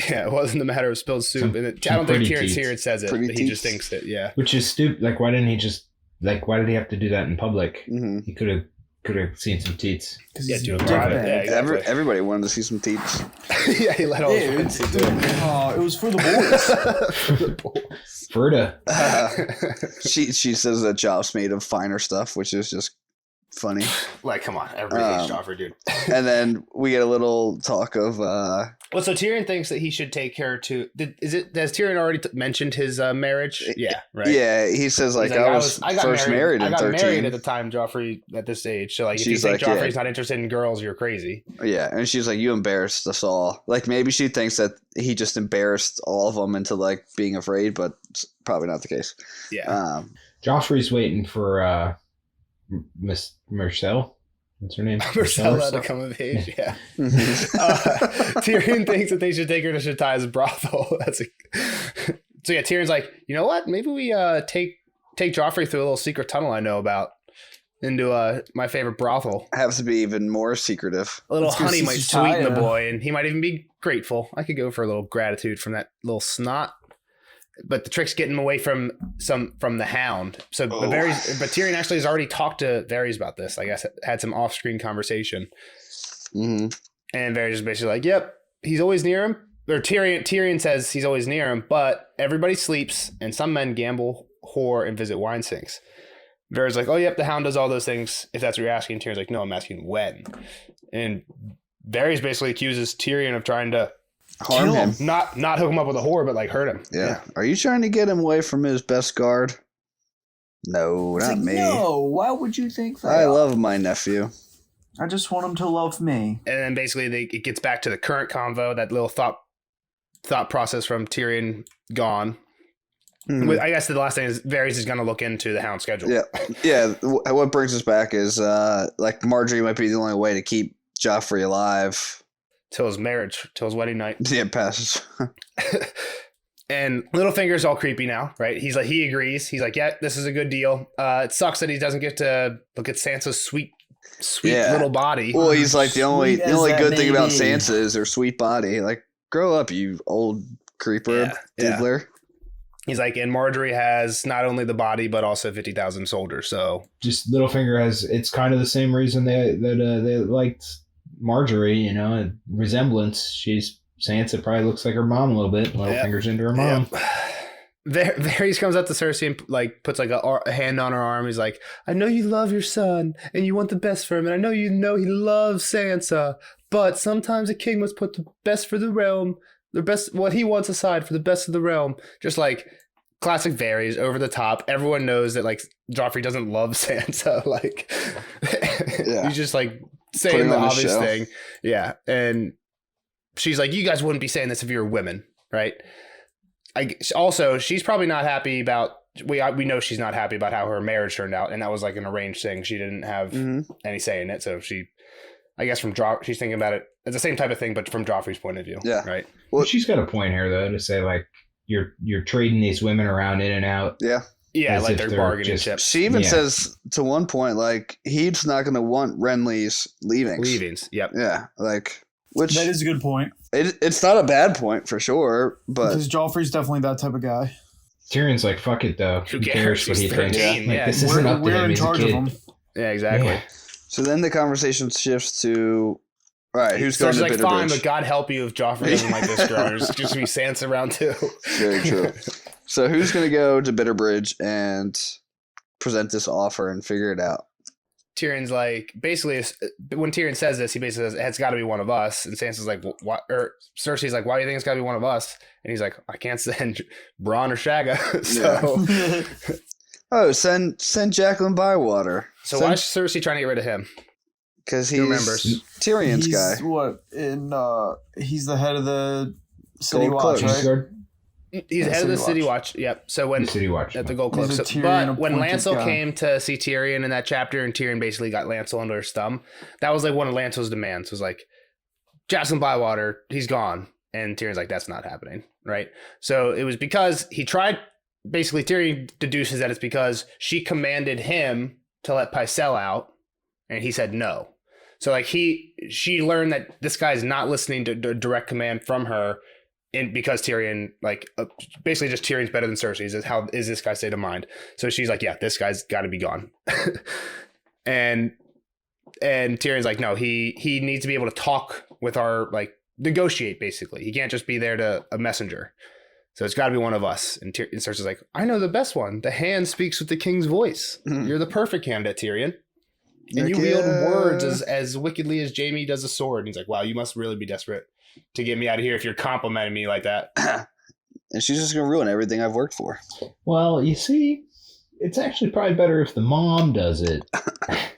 Yeah, it wasn't a matter of spilled soup. Some- And I some don't think pretty Tyrion teats. says it, Pretty but he just teats. thinks it. Yeah. Which is stupid. Like, why didn't he just... Like, why did he have to do that in public? Mm-hmm. He could have seen some teats. Yeah, he's do a it private. dickbag. Yeah, exactly. Everybody wanted to see some teats. Yeah, he let all his Yeah, friends see it. it was for the boys. Ferda. She says that Joff's made of finer stuff, which is just funny. Like, come on. Everybody hates Joffrey, dude. And then we get a little talk of Well, so Tyrion thinks that he should take her to. Has Tyrion already mentioned his marriage? Yeah, right. yeah. He says like, He's I got first married I in got 13. married at the time Joffrey at this age. So like, if She's you think like, Joffrey's yeah. not interested in girls, you're crazy. Yeah, and she's like, you embarrassed us all. Like maybe she thinks that he just embarrassed all of them into like being afraid, but it's probably not the case. Yeah. Joffrey's waiting for Miss Marcel. What's her name? Marcella to come of age. Yeah. Mhm. Tyrion thinks that they should take her to Shatai's brothel. So yeah, Tyrion's like, you know what? Maybe we take Joffrey through a little secret tunnel I know about into my favorite brothel. Have to be even more secretive. A little Let's go honey see might Shatai, sweeten the yeah. boy, and he might even be grateful. I could go for a little gratitude from that little snot. But the trick's getting him away from the Hound. So Oh. but Tyrion actually has already talked to Varys about this. I guess had some off-screen conversation. Mm-hmm. And Varys is basically like, yep, he's always near him. Or Tyrion says he's always near him, but everybody sleeps, and some men gamble, whore, and visit wine sinks. Varys like, oh, yep, the Hound does all those things. If that's what you're asking, Tyrion's like, no, I'm asking when. And Varys basically accuses Tyrion of trying to harm him. Not hook him up with a whore, but like hurt him. Yeah. Are you trying to get him away from his best guard? No, not me. No, why would you think that? I love my nephew. I just want him to love me. And then basically it gets back to the current convo, that little thought process from Tyrion gone. Mhm. I guess the last thing is Varys is going to look into the Hound schedule. Yeah. What brings us back is like Marjorie might be the only way to keep Joffrey alive Till his marriage, till his wedding night. Yeah, passes. And Littlefinger's all creepy now, right? He agrees. He's like, yeah, this is a good deal. It sucks that he doesn't get to look at Sansa's sweet little body. Well, he's like the only good thing about be. Sansa is her sweet body. Like, grow up, you old creeper, diddler. He's like, and Marjorie has not only the body but also 50,000 soldiers. So just Littlefinger has. It's kind of the same reason they liked Marjorie. You know, a resemblance. Sansa probably looks like her mom a little bit. Littlefinger's into her mom. There he comes up to Cersei and like puts like a hand on her arm. He's like, I know you love your son and you want the best for him, and I know he loves Sansa, but sometimes a king must put the best for the realm, the best what he wants aside for the best of the realm. Just like classic Varys, over the top. Everyone knows that like Joffrey doesn't love Sansa. Like he's just like saying the obvious thing. Yeah, and she's like, you guys wouldn't be saying this if you were women, right? Also, she's probably not happy about. We know she's not happy about how her marriage turned out, and that was like an arranged thing. She didn't have any say in it, so I guess she's thinking about it as the same type of thing, but from Joffrey's point of view. Yeah, right. Well, she's got a point here though to say like you're trading these women around in and out. Yeah, like they're bargaining chips. She even says to one point like he's not going to want Renly's leavings. Yep. Yeah, like. Which that is a good point. It's not a bad point for sure, but because Joffrey's definitely that type of guy. Tyrion's like, fuck it though. Who cares what he thinks? This isn't up to him. We're in charge of him. Yeah, exactly. Yeah. So then the conversation shifts to, all right, who's going to Bitterbridge? Fine, but God help you if Joffrey doesn't like this girl. There's just be Sansa around too. Very true. So who's going to go to Bitterbridge and present this offer and figure it out? Tyrion's like, basically, when Tyrion says this, he basically says, it's got to be one of us. And Sansa's like, what? Or Cersei's like, why do you think it's got to be one of us? And he's like, I can't send Bronn or Shagga. Send Jacqueline Bywater. So why is Cersei trying to get rid of him? Because he's Tyrion's guy. He's the head of the City Gold Watch, right? He's head of the City Watch. Yep. So when City Watch at the Gold Cloak. But when Lancel came to see Tyrion in that chapter, and Tyrion basically got Lancel under his thumb, that was like one of Lancel's demands. Was like, Jacqueline Bywater, he's gone, and Tyrion's like, that's not happening, right? So it was because he tried. Basically, Tyrion deduces that it's because she commanded him to let Pycelle out, and he said no. So like she learned that this guy's not listening to direct command from her. And because Tyrion, like, basically just Tyrion's better than Cersei's is how is this guy's state of mind. So she's like, yeah, this guy's got to be gone. and Tyrion's like, no, he needs to be able to talk with our, like, negotiate, basically. He can't just be there to a messenger. So it's got to be one of us. And Cersei's like, I know the best one. The hand speaks with the king's voice. You're the perfect candidate, Tyrion. And you wield words as wickedly as Jaime does a sword. And he's like, wow, you must really be desperate to get me out of here if you're complimenting me like that. And she's just going to ruin everything I've worked for. Well, you see, it's actually probably better if the mom does it.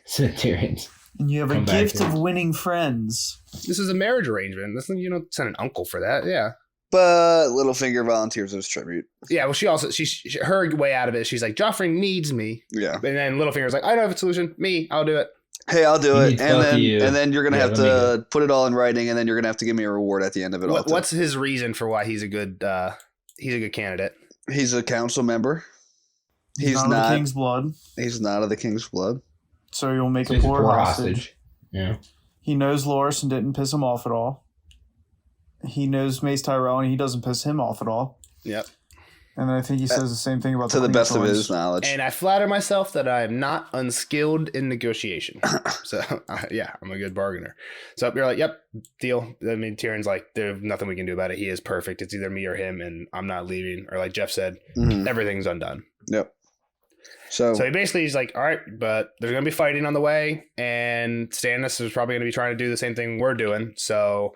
Said Tyrion. And you have a gift of winning friends. This is a marriage arrangement. You don't send an uncle for that. Yeah. But Littlefinger volunteers as tribute. Yeah, well, she her way out of it, she's like, Joffrey needs me. Yeah. And then Littlefinger's like, I don't have a solution. I'll do it. Hey, I'll do it. And then you're going to have to put it all in writing, and then you're going to have to give me a reward at the end of it all. What's his reason for why he's a good candidate? He's a council member. He's not of the king's blood. He's not of the king's blood. So you'll make a poor hostage. Yeah. He knows Loras and didn't piss him off at all. He knows Mace Tyrell and he doesn't piss him off at all. Yep. And I think he says the same thing about to the best of his knowledge. And I flatter myself that I am not unskilled in negotiation. So yeah, I'm a good bargainer. So you're like, yep, deal. I mean, Tyrion's like, there's nothing we can do about it. He is perfect. It's either me or him, and I'm not leaving. Or like Jeff said, everything's undone. Yep. So he basically he's like, all right, but there's gonna be fighting on the way, and Stannis is probably gonna be trying to do the same thing we're doing. So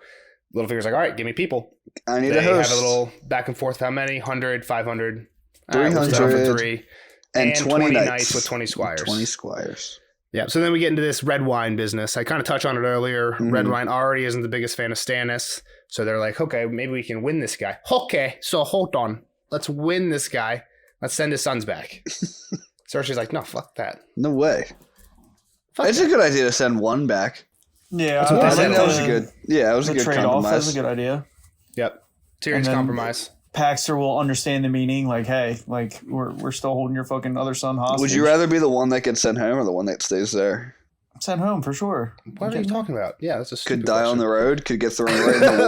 Littlefinger's like, all right, give me people. I need They a host. have a little back and forth. How many? 100, 500, 300, for 3, and 20 knights with 20 squires. 20 squires. Yeah. So then we get into this red wine business. I kind of touched on it earlier. Mhm. Red wine already isn't the biggest fan of Stannis, so they're like, okay, maybe we can win this guy. Okay, so hold on, let's win this guy. Let's send his sons back. Cersei's like, no, fuck that. No way. Fuck It's that. a good idea to send one back. Yeah, That's what I they think said. that was a good. Yeah, it was a the good trade-off. compromise. That's a good idea. Yep. Tyrion's And then- compromise. Paxter will understand the meaning. Like, hey, like we're still holding your fucking other son hostage. Would you rather be the one that gets sent home or the one that stays there? Send home for sure? What are you talking about? Yeah, that's a Could stupid die on the road. Could get thrown right in the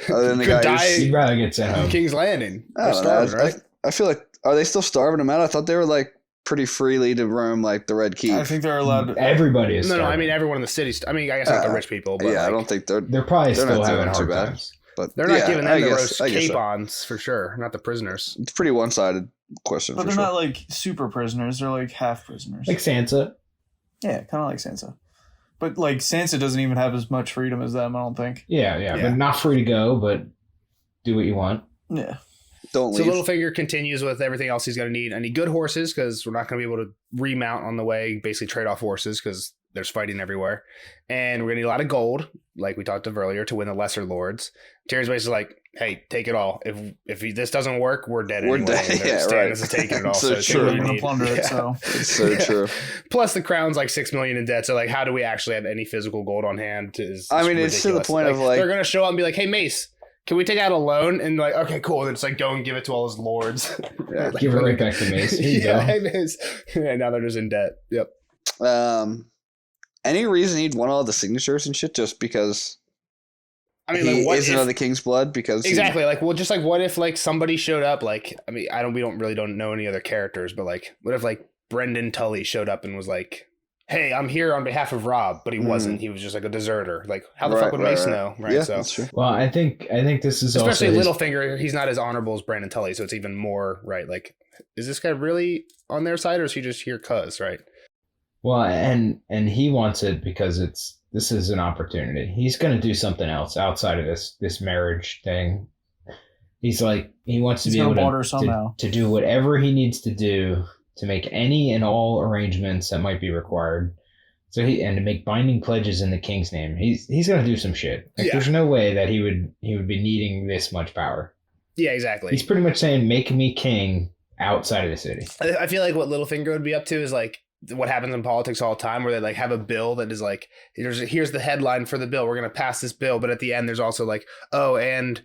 war. Other than the Could guy who's- die You'd rather get sent home. King's Landing. I They're don't know. starving, right? I feel like, are they still starving him out? I thought they were like pretty freely to roam like the Red Keep. I think they're allowed to. Everybody is. No, I starving. mean everyone in the city. I mean, I guess like the rich people, but yeah, I like, don't think they're. They're probably They're still not having doing too hard bad. times. But they're not yeah, giving I them the guess- roast I guess so. capons for sure, not the prisoners. It's a pretty one-sided question. But for they're sure. not like super prisoners. They're like half prisoners. Like Sansa. Yeah, kind of like Sansa. But like Sansa doesn't even have as much freedom as them. I don't think. Yeah, Yeah. but not free to go, but do what you want. Yeah. Don't So leave. Littlefinger continues with everything else he's going to need. I need good horses because we're not going to be able to remount on the way, basically trade off horses because there's fighting everywhere. And we're going to need a lot of gold, like we talked of earlier, to win the lesser lords. Tyrion's basically like, hey, take it all. If this doesn't work, we're dead We're anyway. dead. And Yeah, Stannis right. is taking it all. So it's true. what They're we gonna need. plunder it. Yeah. So It's so true. Plus the crown's like 6 million in debt. So like, how do we actually have any physical gold on hand? I mean, it's to the ridiculous. point of, like- they're going to show up and be like, hey, Mace, can we take out a loan? And like, okay, cool. And it's like, go and give it to all his lords. Like, Give it right back to Mace. Here you yeah, go. hey, Mace. Yeah, now they're just in debt. Yep. Any reason he'd want all the signatures and shit just because I mean, he like, what isn't if, of the king's blood? Because exactly. Like, well, just like, what if like somebody showed up? Like, I mean, we don't know any other characters, but like, what if like Brendan Tully showed up and was like, hey, I'm here on behalf of Rob, but he wasn't. He was just like a deserter. Like, how the fuck would Mace know? Right. Yeah, So, that's true. Well, I think this is especially also his- Littlefinger, he's not as honorable as Brandon Tully, so it's even more right. Like, is this guy really on their side, or is he just here cuz? Right. Well, and he wants it because this is an opportunity. He's going to do something else outside of this marriage thing. He's like, he wants to He's be gonna able barter somehow. to do whatever he needs to do to make any and all arrangements that might be required. So and to make binding pledges in the king's name. He's going to do some shit. Like, Yeah. there's no way that he would be needing this much power. Yeah, exactly. He's pretty much saying, make me king outside of the city. I feel like what Littlefinger would be up to is like what happens in politics all the time, where they like have a bill that is like, here's the headline for the bill. We're going to pass this bill. But at the end, there's also like, oh, and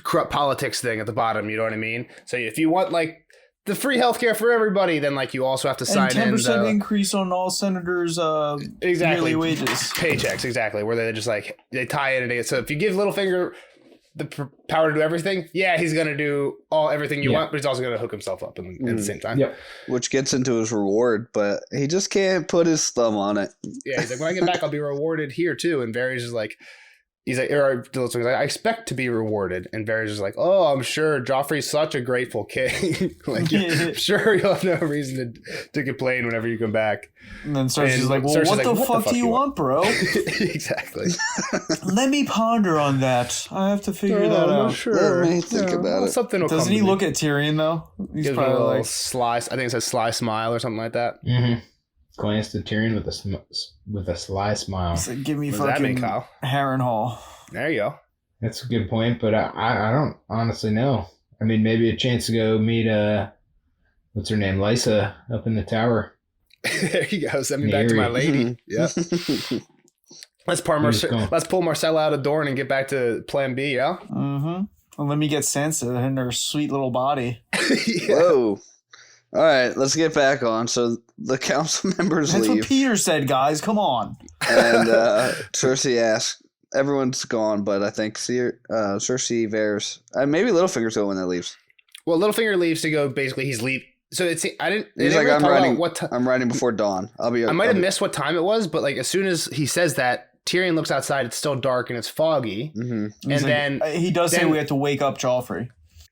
corrupt politics thing at the bottom. You know what I mean? So if you want like the free healthcare for everybody, then like you also have to sign and in 10% the increase on all senators' exactly yearly wages. paychecks. Exactly. Where they just like, they tie it in. So if you give Littlefinger the power to do everything, yeah, he's going to do everything you Yeah. want, but he's also going to hook himself up at the same time. Yep. Which gets into his reward, but he just can't put his thumb on it. Yeah, he's like, when I get back, I'll be rewarded here too. And Varys is like, he's like, I expect to be rewarded. And Varys is like, oh, I'm sure Joffrey's such a grateful king. Like, I'm sure you'll have no reason to complain whenever you come back. And then Cersei's And like, well, Cersei's what like, the what the fuck fuck do you you want, bro? Exactly. Let me ponder on that. I have to figure that out. Sure. Let me think about it. Something will Doesn't come he to me. look at Tyrion, though? He's Gives me a probably little like, sly. I think it says sly smile or something like that. Mm-hmm. Glance to Tyrion with a sly smile. he's like, give me What does that mean, fucking Kyle? Harrenhal. There you go. That's a good point, but I don't honestly know. I mean, maybe a chance to go meet what's her name, Lysa, up in the tower. There you go. Send me back to my lady. Yeah. Let's pull Marcella out of Dorne and get back to Plan B. Yeah. Mm-hmm. Well, let me get Sansa in her sweet little body. Yeah. Whoa. All right, let's get back on. So the council members That's what leave, Peter said, guys. Come on. and Cersei asks, everyone's gone, but I think Cersei, Varys, maybe Littlefinger's going when that leaves. Well, Littlefinger leaves to go. Basically, he's leave. So it's. I didn't. they He's didn't like, really talk about I'm what I'm riding before dawn. I'll be. I might have missed what time it was, but like as soon as he says that, Tyrion looks outside. It's still dark and it's foggy. Mm-hmm. He's And like, then he does say then- we have to wake up Joffrey.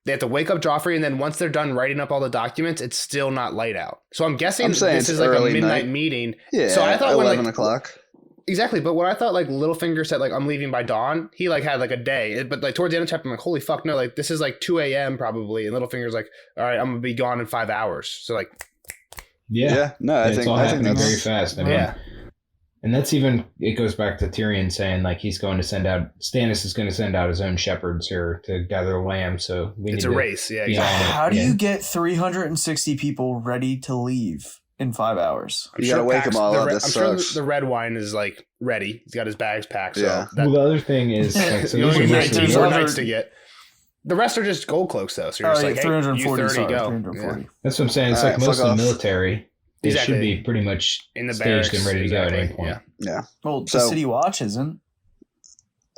They have to wake up Joffrey, and then once they're done writing up all the documents, it's still not light out. So I'm guessing this is like a midnight meeting. Yeah, so I thought 11 o'clock. Exactly, but when I thought like Littlefinger said like I'm leaving by dawn, he like had like a day. But like towards the end of the chapter, I'm like, holy fuck, no, like this is like 2 a.m. probably, and Littlefinger's like, all right, I'm gonna be gone in 5 hours. So like, no, I think that's very fast. I mean, yeah. And that's even, it goes back to Tyrion saying like Stannis is going to send out his own shepherds here to gather the lamb. So it's a race. Yeah. Exactly. How do you get 360 people ready to leave in 5 hours? You gotta wake them all up. I'm sure the red wine is like ready. He's got his bags packed. So well, the other thing is, like, so you only there's more nights to get. The rest are just gold cloaks though. So you're just like, 340, hey, you 30 go. 340. Yeah. That's what I'm saying. It's like most of the military. It should be pretty much in the staged barracks, and ready to go at any point. Yeah. Well, the City Watch isn't.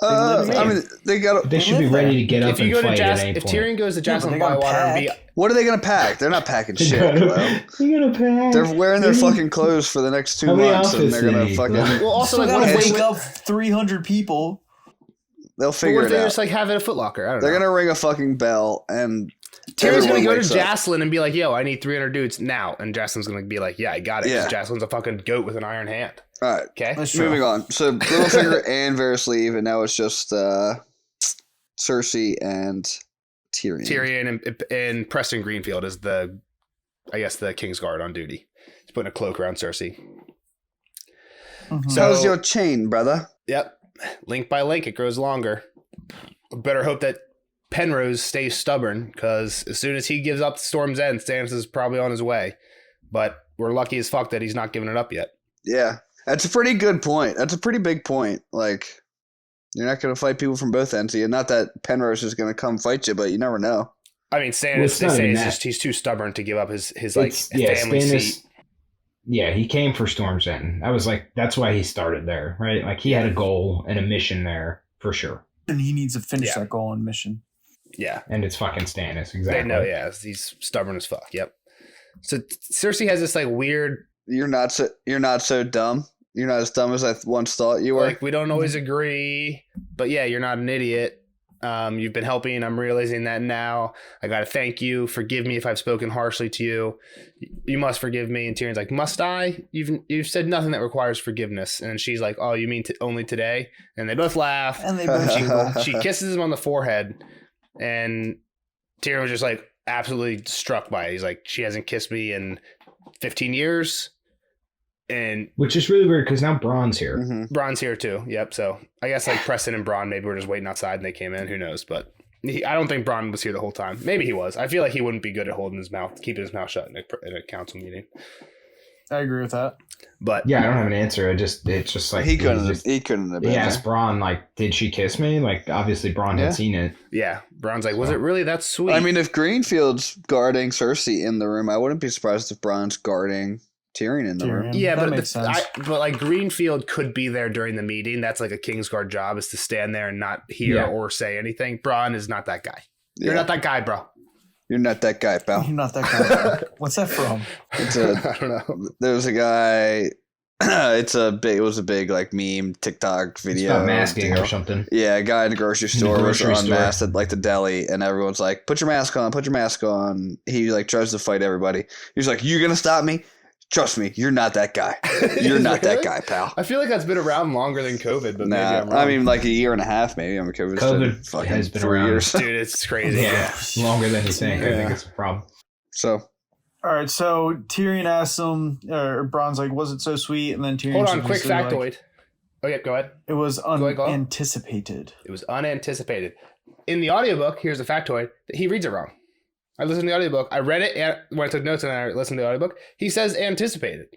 I mean, they should be ready to get up and fight at any point. If Tyrion goes to Jackson Bywater and be, what are they gonna pack? They're not packing shit. They're wearing their fucking clothes for the next 2 months, and they're gonna fucking. Well, also like wake up 300 people. They'll figure it out. They just like have it a Foot Locker. I don't know. They're gonna ring a fucking bell, and Tyrion's gonna go to Jacelyn and be like, "Yo, I need 300 dudes now," and Jacelyn's gonna be like, "Yeah, I got it." Yeah. Jacelyn's a fucking goat with an iron hand. All right. Okay. Moving on. So Littlefinger and Varys leave, and now it's just Cersei and Tyrion. Tyrion and Preston Greenfield is the Kingsguard on duty. He's putting a cloak around Cersei. Mm-hmm. So how's your chain, brother? Yep. Link by link, it grows longer. Better hope that Penrose stays stubborn, because as soon as he gives up Storm's End, Stannis is probably on his way. But we're lucky as fuck that he's not giving it up yet. Yeah. That's a pretty good point. That's a pretty big point. Like, you're not going to fight people from both ends. Not that Penrose is going to come fight you, but you never know. I mean, Stannis, they say he's too stubborn to give up his like family seat. Yeah, he came for Storm's End. I was like, that's why he started there, right? Like, he had a goal and a mission there for sure. And he needs to finish that goal and mission. Yeah. And it's fucking Stannis, exactly. No, yeah, he's stubborn as fuck. Yep. So Cersei has this like weird. You're not so dumb. You're not as dumb as I once thought you were. Like, we don't always agree, but yeah, you're not an idiot. You've been helping. I'm realizing that now. I got to thank you. Forgive me if I've spoken harshly to you. You must forgive me. And Tyrion's like, must I? You've said nothing that requires forgiveness. And she's like, oh, you mean only today? And they both laugh. And they both she kisses him on the forehead. And Tyrion was just like absolutely struck by it. He's like, she hasn't kissed me in 15 years. And which is really weird because now Bronn's here. Mm-hmm. Bronn's here too. Yep. So I guess like Preston and Bronn maybe were just waiting outside and they came in. Who knows? But I don't think Bronn was here the whole time. Maybe he was. I feel like he wouldn't be good at holding his mouth, keeping his mouth shut in a council meeting. I agree with that. But yeah, I don't have an answer. It's just like he couldn't have been. He asked Bronn, like, did she kiss me? Like, obviously Bronn had seen it. Yeah. Bronn's like, was it really that sweet? I mean, if Greenfield's guarding Cersei in the room, I wouldn't be surprised if Bronn's guarding Tyrion in the room. Yeah, that but makes sense. But like Greenfield could be there during the meeting. That's like a Kingsguard job, is to stand there and not hear or say anything. Bronn is not that guy. You're not that guy, bro. You're not that guy, pal. You're not that guy. What's that from? I don't know. There was a guy. It was a big like meme TikTok video. It's about masking or something. Yeah, a guy in the grocery store was unmasked at like the deli, and everyone's like, "Put your mask on, put your mask on." He like tries to fight everybody. He's like, "You're gonna stop me? Trust me, you're not that guy. You're not that guy, pal." I feel like that's been around longer than COVID, but maybe I'm wrong. I mean, like a year and a half, maybe. I mean, COVID has been 3 around. years. Dude, it's crazy. Yeah, longer than you think. I think it's a problem. So, all right. So Tyrion asks him, or Bronn's like, "Was it so sweet?" And then Tyrion. Hold on, quick factoid. Like, oh yeah, go ahead. It was unanticipated. It was unanticipated. In the audiobook, here's a factoid that he reads it wrong. I listened to the audiobook. I read it and when I took notes and I listened to the audiobook, he says anticipated.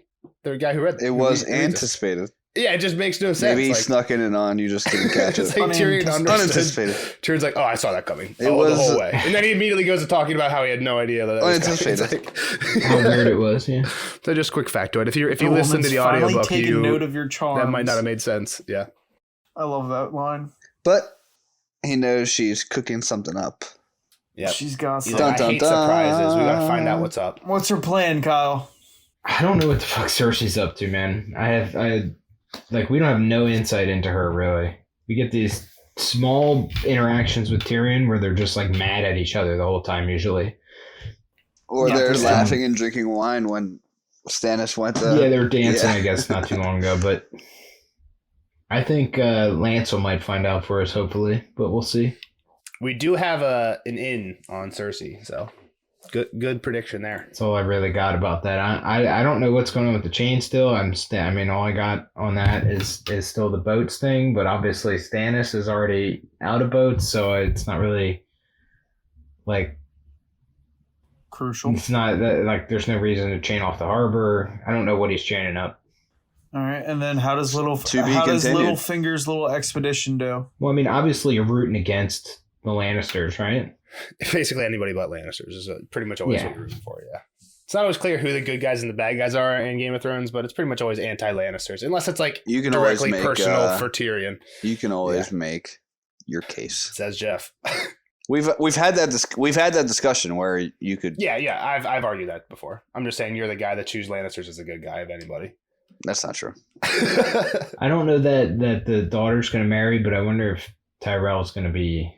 The guy who read it was anticipated. Yeah, it just makes no sense. Maybe he snuck in and on. You just didn't catch it. It's like Tyrion unanticipated. Tyrion's like, oh, I saw that coming. The whole way. And then he immediately goes to talking about how he had no idea that was unanticipated. How weird it was, yeah. So just quick factoid. If you listen to the audiobook, you note of your charms. That might not have made sense. Yeah. I love that line. But he knows she's cooking something up. Yeah. She's got some. I hate surprises. We gotta find out what's up. What's her plan, Kyle? I don't know what the fuck Cersei's up to, man. We don't have no insight into her, really. We get these small interactions with Tyrion where they're just like mad at each other the whole time usually. Or they're laughing and drinking wine when Stannis went to... Yeah, they're dancing, I guess, not too long ago. But I think Lancel might find out for us, hopefully. But we'll see. We do have an in on Cersei, so good prediction there. That's all I really got about that. I don't know what's going on with the chain still. I mean, all I got on that is still the boats thing. But obviously, Stannis is already out of boats, so it's not really like... crucial. It's not like there's no reason to chain off the harbor. I don't know what he's chaining up. All right, and then how does Littlefinger's little expedition do? Well, I mean, obviously you're rooting against the Lannisters, right? Basically, anybody but Lannisters is pretty much always what you're rooting for. Yeah, it's not always clear who the good guys and the bad guys are in Game of Thrones, but it's pretty much always anti-Lannisters, unless it's like you can directly always make, personal for Tyrion. You can always make your case, says Jeff. We've had that discussion where you could. Yeah. I've argued that before. I'm just saying you're the guy that chooses Lannisters as a good guy of anybody. That's not true. I don't know that the daughter's going to marry, but I wonder if Tyrell's going to be,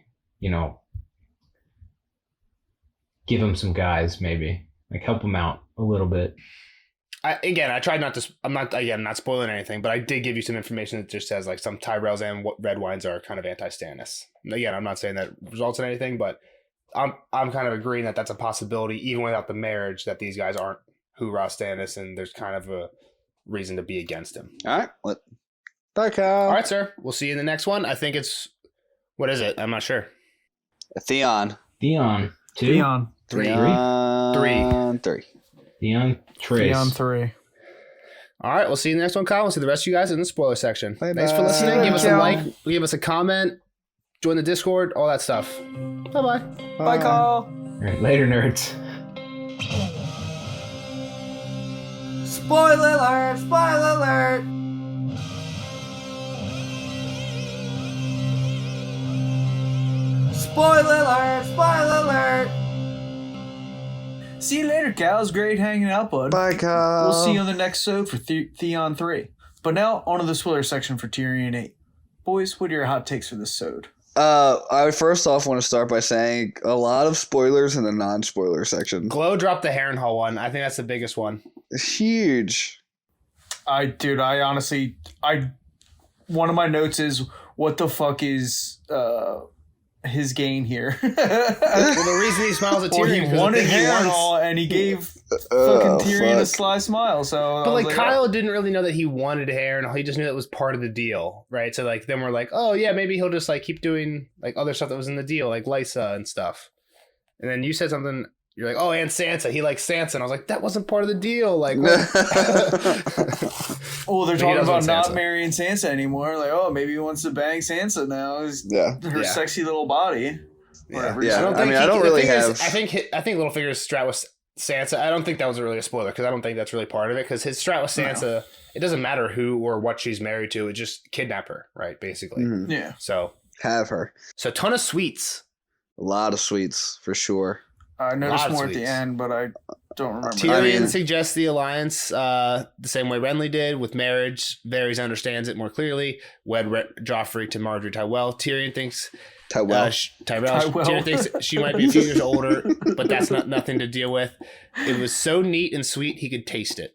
give him some guys, maybe like help him out a little bit. I tried not to. I'm not spoiling anything, but I did give you some information that just says like some Tyrells and what red wines are kind of anti-Stannis. Again, I'm not saying that results in anything, but I'm kind of agreeing that that's a possibility, even without the marriage, that these guys aren't hoorah Stannis, and there's kind of a reason to be against him. All right, bye, Kyle. All right, sir. We'll see you in the next one. I think it's what is it? I'm not sure. Theon. 2. Theon. 3. Theon 3. Theon Trace. Theon 3. All right, we'll see you in the next one, Kyle. We'll see the rest of you guys in the spoiler section. Bye-bye. Thanks for listening. Give us a Ciao. like, give us a comment, join the Discord, all that stuff. Bye-bye. Bye, Carl. All right, later, nerds. Spoiler alert! Spoiler alert! Spoiler alert! Spoiler alert! See you later, Cal. It was great hanging out, bud. Bye, Kyle. We'll see you on the next episode for Theon 3. But now, on to the spoiler section for Tyrion 8. Boys, what are your hot takes for this episode? I first off want to start by saying a lot of spoilers in the non-spoiler section. Glow dropped the Harrenhal one. I think that's the biggest one. It's huge. I honestly, one of my notes is, what the fuck is his gain here? Well, the reason he smiles at Tyrion he wanted Harrenhal and he gave fucking Tyrion a sly smile. So, but like Kyle didn't really know that he wanted Harrenhal. He just knew that was part of the deal, right? So like then we're like, oh yeah, maybe he'll just like keep doing like other stuff that was in the deal, like Lysa and stuff. And then you said something. You're like, oh, and Sansa. He likes Sansa. And I was like, that wasn't part of the deal. Like, what? Oh, they're talking about not marrying Sansa anymore. Like, oh, maybe he wants to bang Sansa now. Her sexy little body. Whatever. Yeah. I don't really have. I think Littlefinger's strat with Sansa. I don't think that was really a spoiler because I don't think that's really part of it. Because his strat with Sansa, it doesn't matter who or what she's married to. It just kidnap her, right? Basically. Mm-hmm. Yeah. So have her. So a ton of sweets. A lot of sweets for sure. I noticed more at the end, but I don't remember. Tyrion suggests the alliance the same way Renly did with marriage. Varys understands it more clearly. Wed Joffrey to Marjorie Tyrell. Tyrion thinks Tyrell. Tyrion thinks she might be a few years older, but that's nothing to deal with. It was so neat and sweet he could taste it.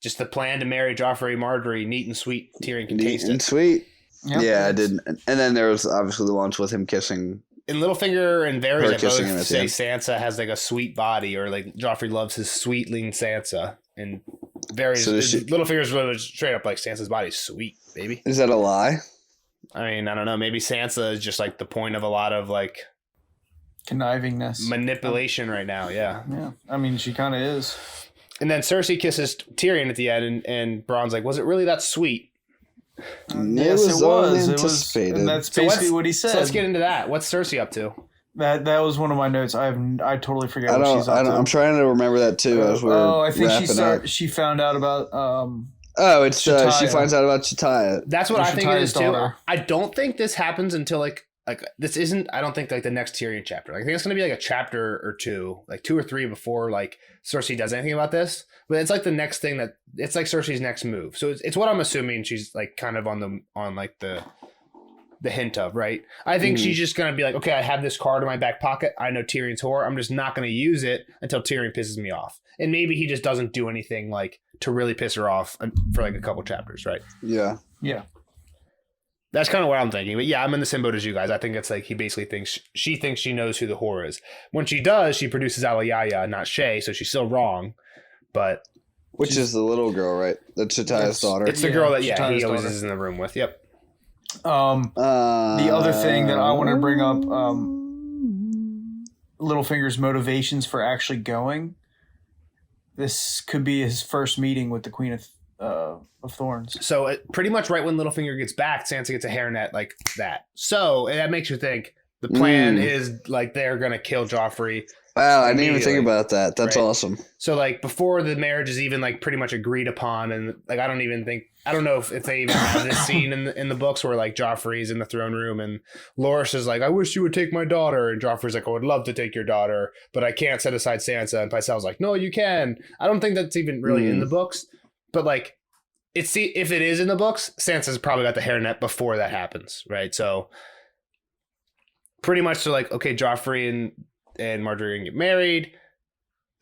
Just the plan to marry Joffrey, Marjorie, neat and sweet. Tyrion can taste it. Neat and sweet. Yep. Yeah, I didn't. And then there was obviously the ones with him kissing. And Littlefinger and Varys both say Sansa has like a sweet body, or like Joffrey loves his sweetling Sansa, and Varys Littlefinger's really straight up like Sansa's body's sweet, baby. Is that a lie? I mean, I don't know. Maybe Sansa is just like the point of a lot of like connivingness, manipulation right now. Yeah, yeah. I mean, she kind of is. And then Cersei kisses Tyrion at the end, and Bronn's like, "Was it really that sweet?" Yes, it was. Anticipated. And that's basically what he said. So let's get into that. What's Cersei up to? That was one of my notes. I totally forget what she's up to. I'm trying to remember that too. As we're I think she found out about. It's she finds out about Chitaya. That's what I think it is too. I don't think this happens until like this isn't. I don't think like the next Tyrion chapter. I think it's going to be like a chapter or two, like 2 or 3 before like Cersei does anything about this. But it's like the next thing it's like Cersei's next move. So it's what I'm assuming she's like kind of on the the hint of, right? I think she's just going to be like, okay, I have this card in my back pocket. I know Tyrion's whore. I'm just not going to use it until Tyrion pisses me off. And maybe he just doesn't do anything like to really piss her off for like a couple chapters, right? Yeah. Yeah. That's kind of what I'm thinking. But yeah, I'm in the same boat as you guys. I think it's like he basically thinks she knows who the whore is. When she does, she produces Alayaya, not Shay, so she's still wrong. But which is the little girl, right? That's Chataya's daughter. It's the girl that he always daughter. is in the room with. Yep. The other thing that I want to bring up, Littlefinger's motivations for actually going. This could be his first meeting with the Queen of Thorns. So pretty much right when Littlefinger gets back, Sansa gets a hairnet like that. So that makes you think the plan is like they're gonna kill Joffrey. Wow, I didn't even think about that. That's awesome. So like before the marriage is even like pretty much agreed upon, and like I don't know if they even have this scene in the books where like Joffrey's in the throne room and Loras is like, I wish you would take my daughter, and Joffrey's like, I would love to take your daughter, but I can't set aside Sansa, and Pycelle's like, no, you can. I don't think that's even really in the books, but like if it is in the books, Sansa's probably got the hairnet before that happens, right? So pretty much they're like, okay, Joffrey and Marjorie are gonna get married.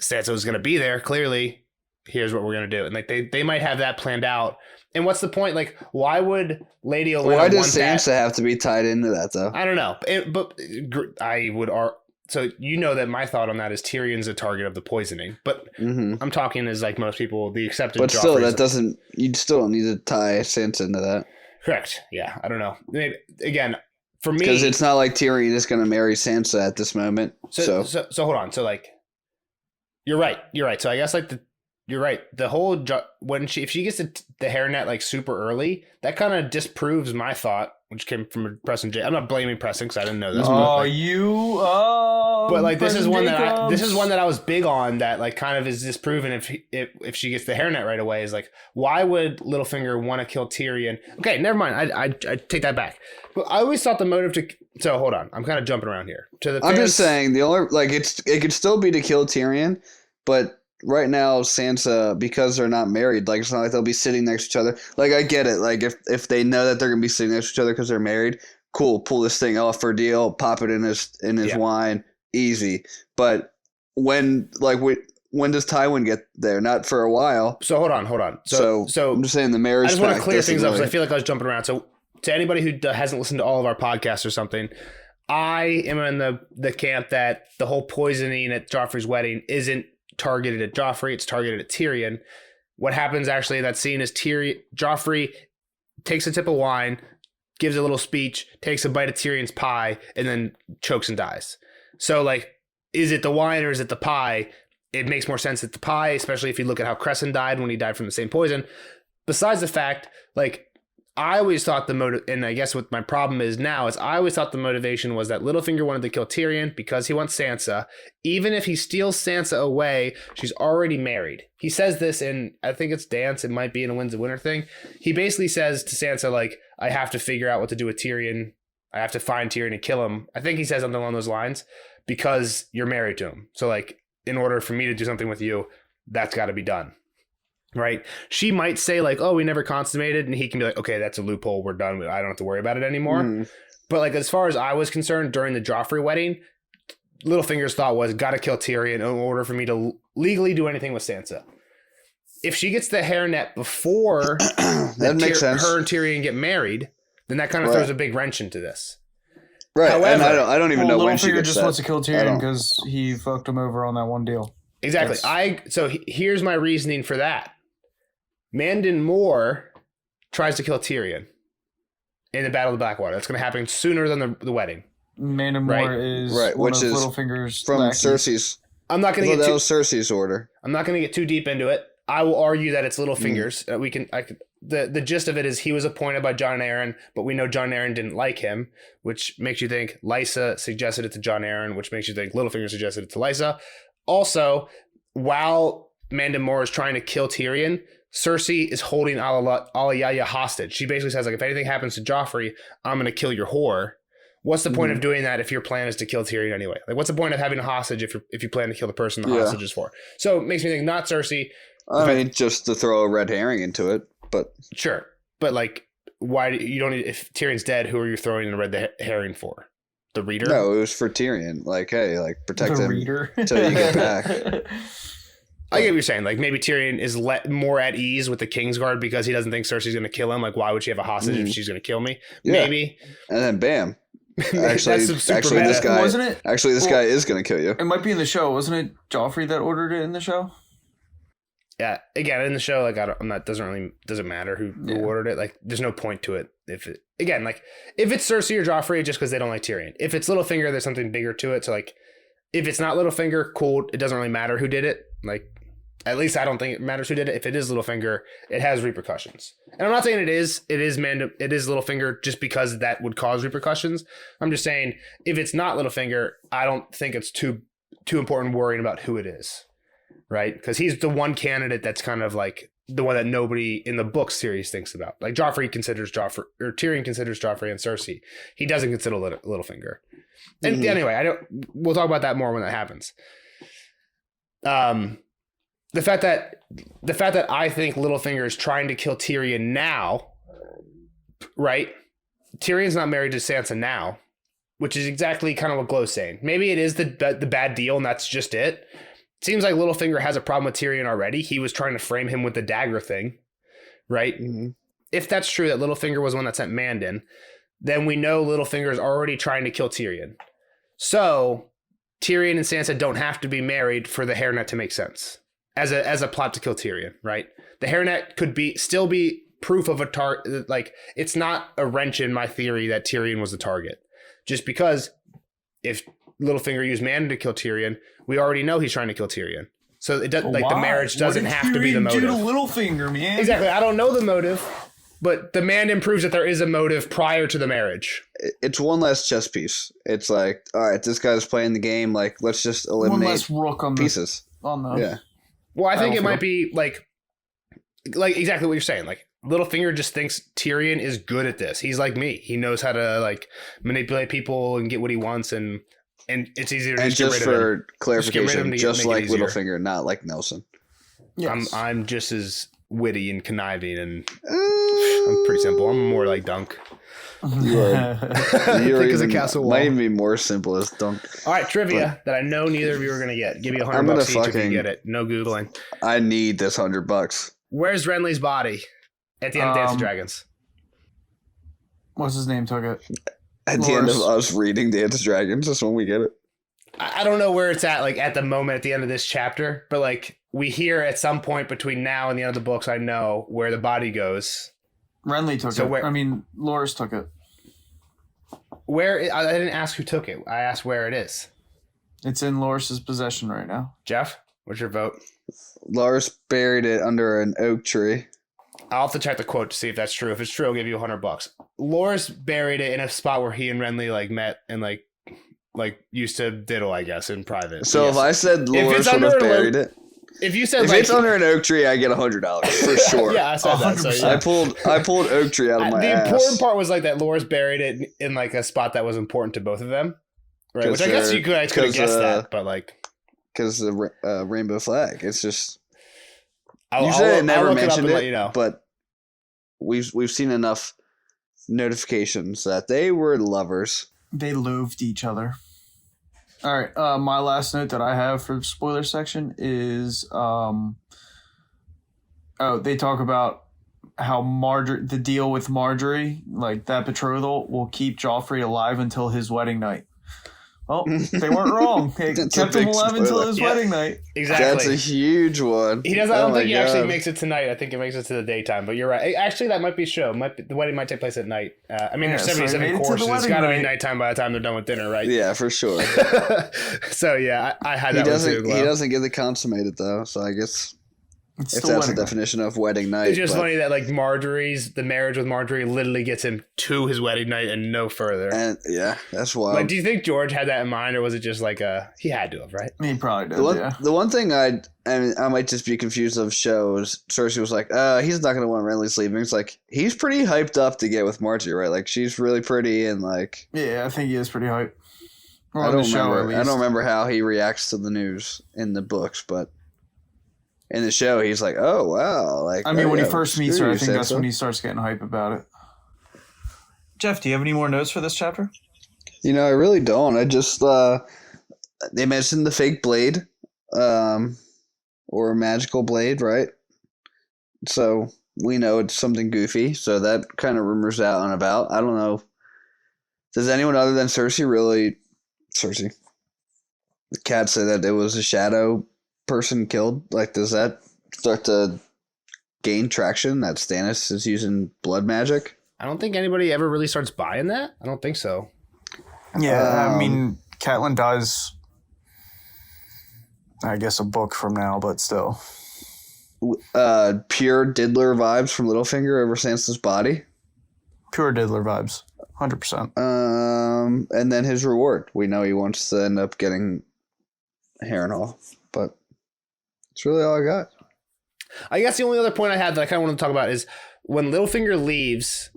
Sansa was gonna be there, clearly. Here's what we're gonna do. And like they might have that planned out. And what's the point? Like, why would Lady Olenna why does Sansa have to be tied into that though? I don't know. But I would so you know that my thought on that is Tyrion's a target of the poisoning. But I'm talking as like most people, the accepted. But still, that doesn't. You still don't need to tie Sansa into that. Correct. Yeah, I don't know. Maybe, again, for me, because it's not like Tyrion is going to marry Sansa at this moment. So hold on. So like, you're right. So I guess like you're right. The whole if she gets the hairnet like super early, that kind of disproves my thought, which came from Preston J. I'm not blaming Preston because I didn't know this. But like this is one that I was big on, that like kind of is disproven if she gets the hairnet right away. Is like, why would Littlefinger want to kill Tyrion? Okay, never mind. I take that back. But I always thought the motive to. So hold on, I'm kind of jumping around here. I'm just saying the only like it could still be to kill Tyrion, but right now Sansa, because they're not married, like it's not like they'll be sitting next to each other. Like I get it. Like if they know that they're gonna be sitting next to each other because they're married, cool. Pull this thing off for deal. Pop it in his wine. Easy. But when does Tywin get there? Not for a while. So hold on. So I'm just saying the marriage. I just want to clear things up because I feel like I was jumping around. So to anybody who hasn't listened to all of our podcasts or something, I am in the camp that the whole poisoning at Joffrey's wedding isn't targeted at Joffrey, it's targeted at Tyrion. What happens actually in that scene is Joffrey takes a sip of wine, gives a little speech, takes a bite of Tyrion's pie, and then chokes and dies. So like, is it the wine or is it the pie? It makes more sense at the pie, especially if you look at how Crescent died when he died from the same poison. Besides the fact, like, I always thought the motive, and I guess what my problem is now, is I always thought the motivation was that Littlefinger wanted to kill Tyrion because he wants Sansa. Even if he steals Sansa away, she's already married. He says this in, I think it's Dance, it might be in a Winds of Winter thing. He basically says to Sansa, like, I have to figure out what to do with Tyrion. I have to find Tyrion and kill him. I think he says something along those lines because you're married to him. So like, in order for me to do something with you, that's got to be done. Right? She might say like, oh, we never consummated. And he can be like, okay, that's a loophole. We're done. I don't have to worry about it anymore. But like, as far as I was concerned during the Joffrey wedding, Littlefinger's thought was, got to kill Tyrion in order for me to legally do anything with Sansa. If she gets the hairnet before that makes sense. Her and Tyrion get married, then that kind of throws a big wrench into this. Right. However, and I don't even know when she gets just wants to kill Tyrion because he fucked him over on that one deal. Exactly. So here's my reasoning for that. Mandon Moore tries to kill Tyrion in the Battle of the Blackwater. That's going to happen sooner than the wedding. Mandon Moore is one which of is Littlefinger's from lackeys. Cersei's. I'm not going to get that was Cersei's order. I'm not going to get too deep into it. I will argue that it's Littlefinger's. The gist of it is he was appointed by Jon Arryn, but we know Jon Arryn didn't like him, which makes you think Lysa suggested it to Jon Arryn, which makes you think Littlefinger suggested it to Lysa. Also, while Mandon Moore is trying to kill Tyrion, Cersei is holding Alayaya hostage. She basically says, like, if anything happens to Joffrey, I'm going to kill your whore. What's the point of doing that if your plan is to kill Tyrion anyway? Like, what's the point of having a hostage if you plan to kill the person the hostage is for? So it makes me think not Cersei. I mean, just to throw a red herring into it, but sure. But like, why you don't need, if Tyrion's dead, who are you throwing in the red herring for? The reader? No, it was for Tyrion. Like, hey, like protect The him reader. until you get back. I get what you're saying. Like maybe Tyrion is more at ease with the Kingsguard because he doesn't think Cersei's going to kill him. Like, why would she have a hostage if she's going to kill me? Yeah. Maybe. And then bam. Actually, this guy wasn't it? Actually, this guy is going to kill you. It might be in the show, wasn't it? Joffrey that ordered it in the show. Yeah. Again, in the show, like doesn't matter who ordered it. Like, there's no point to it. If it's Cersei or Joffrey, just because they don't like Tyrion. If it's Littlefinger, there's something bigger to it. So like, if it's not Littlefinger, cool. It doesn't really matter who did it. Like, at least I don't think it matters who did it. If it is Littlefinger, it has repercussions. And I'm not saying it is Littlefinger just because that would cause repercussions. I'm just saying if it's not Littlefinger, I don't think it's too important worrying about who it is, right? Because he's the one candidate that's kind of like the one that nobody in the book series thinks about. Like Tyrion considers Joffrey and Cersei. He doesn't consider Littlefinger. And anyway, we'll talk about that more when that happens. The fact that I think Littlefinger is trying to kill Tyrion now, right? Tyrion's not married to Sansa now, which is exactly kind of what Glow's saying. Maybe it is the bad deal, and that's just it. Seems like Littlefinger has a problem with Tyrion already. He was trying to frame him with the dagger thing, right? Mm-hmm. If that's true, that Littlefinger was the one that sent Mandon, then we know Littlefinger is already trying to kill Tyrion. So Tyrion and Sansa don't have to be married for the hairnet to make sense. As a plot to kill Tyrion, right? The hairnet could still be proof of a target. Like, it's not a wrench in my theory that Tyrion was the target. Just because if Littlefinger used Mandon to kill Tyrion, we already know he's trying to kill Tyrion. So it doesn't the marriage doesn't have to be the motive. Do to Littlefinger, man. Exactly. I don't know the motive, but the Mandon proves that there is a motive prior to the marriage. It's one less chess piece. It's like, all right, this guy's playing the game. Like, let's just eliminate one less rook on pieces. Yeah. Well, I think it might be like exactly what you're saying. Like Littlefinger just thinks Tyrion is good at this. He's like me. He knows how to like manipulate people and get what he wants, and it's easier to just get rid of him. For clarification, just like Littlefinger, not like Nelson. Yes. I'm just as witty and conniving, and I'm pretty simple. I'm more like Dunk. You're thick as a castle wall. Might even be more simple as Dunk. All right, trivia that I know neither of you are going to get. Give you $100 each if you get it. No Googling. I need this $100. Where's Renly's body at the end of Dance of Dragons? What's his name took it? At the end of us reading Dance of Dragons, that's when we get it. I don't know where it's at, like at the moment at the end of this chapter, but like we hear at some point between now and the end of the books, I know where the body goes. Renly took it. Loras took it. Where? I didn't ask who took it. I asked where it is. It's in Loras's possession right now. Jeff, what's your vote? Loras buried it under an oak tree. I'll have to check the quote to see if that's true. If it's true, I'll give you $100. Loras buried it in a spot where he and Renly like met and like used to diddle, I guess, in private. So yes. If I said Loras would have buried it. If you said if it's under an oak tree, I get $100 for sure. Yeah, I said 100%. that. So yeah. I pulled oak tree out of my ass. The important part was like that Loras buried it in like a spot that was important to both of them, right? Which I guess you could have guessed that, but like because the rainbow flag. It's just you said it never mentioned it, you know. But we've seen enough notifications that they were lovers. They loathed each other. All right, my last note that I have for the spoiler section is, they talk about how the deal with Marjorie, like that betrothal, will keep Joffrey alive until his wedding night. Well, they weren't wrong. They kept him alive until his wedding night. Exactly. That's a huge one. He doesn't. I don't think he actually makes it tonight. I think it makes it to the daytime. But you're right. Actually, that might be a show. The wedding might take place at night. There's 77 courses. It's got to be nighttime by the time they're done with dinner, right? Yeah, for sure. So yeah, I had that one too. He doesn't get the consummated though. So I guess if that's the definition of wedding night. It's just funny that like the marriage with Marjorie literally gets him to his wedding night and no further. And yeah, that's wild. Like, do you think George had that in mind, or was it just like he had to have, right? He probably did. The one thing I might just be confused of shows. Cersei was like, he's not going to want Renly sleeping. It's like he's pretty hyped up to get with Marjorie, right? Like she's really pretty and like. Yeah, I think he is pretty hyped. I don't remember how he reacts to the news in the books, but. In the show, he's like, "Oh wow!" Like, when he first meets her, I think that's when he starts getting hype about it. Jeff, do you have any more notes for this chapter? You know, I really don't. I just they mentioned the fake blade, or a magical blade, right? So we know it's something goofy. So that kind of rumors out and about. I don't know. Does anyone other than Cersei, the cat, say that it was a shadow person killed? Like, does that start to gain traction that Stannis is using blood magic? I don't think anybody ever really starts buying that. I don't think so. Yeah, I mean, Catelyn dies, I guess, a book from now, but still. Pure Diddler vibes from Littlefinger over Sansa's body. Pure Diddler vibes, 100%. And then his reward. We know he wants to end up getting Harrenhal, but that's really all I got. I guess the only other point I had that I kind of want to talk about is when Littlefinger leaves,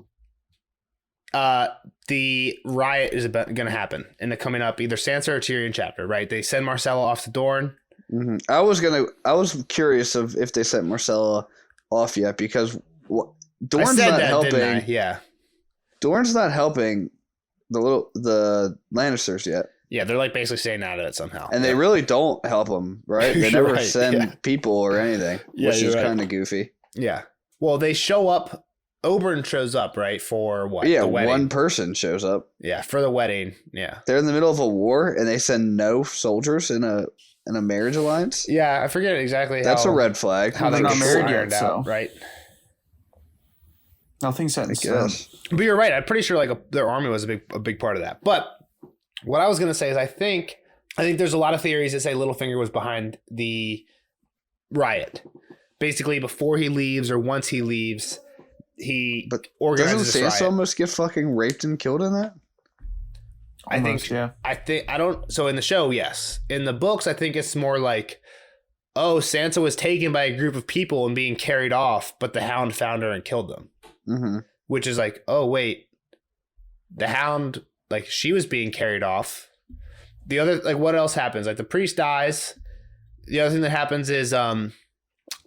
the riot is going to happen in the coming up either Sansa or Tyrion chapter, right? They send Marcella off to Dorne. Mm-hmm. I was curious of if they sent Marcella off yet, because Dorne's not helping. Yeah, Dorne's not helping the Lannisters yet. Yeah, they're like basically staying out of it somehow, and they really don't help them, right? They never send people or anything, which is kind of goofy. Yeah, well, they show up. Oberyn shows up, right, for what? Yeah, the wedding. One person shows up. Yeah, for the wedding. Yeah, they're in the middle of a war, and they send no soldiers in a marriage alliance. Yeah, I forget exactly. That's a red flag. How they're not married yet, so right? Nothing's set in stone. But you're right. I'm pretty sure like their army was a big part of that. But what I was gonna say is I think there's a lot of theories that say Littlefinger was behind the riot. Basically, before he leaves or once he leaves. He organizes doesn't Sansa almost get fucking raped and killed in that? So in the show, yes. In the books, I think it's more like, Sansa was taken by a group of people and being carried off, but the Hound found her and killed them. Mm-hmm. Which is like, oh wait, the Hound, like she was being carried off. The other, like, what else happens? Like the priest dies. The other thing that happens is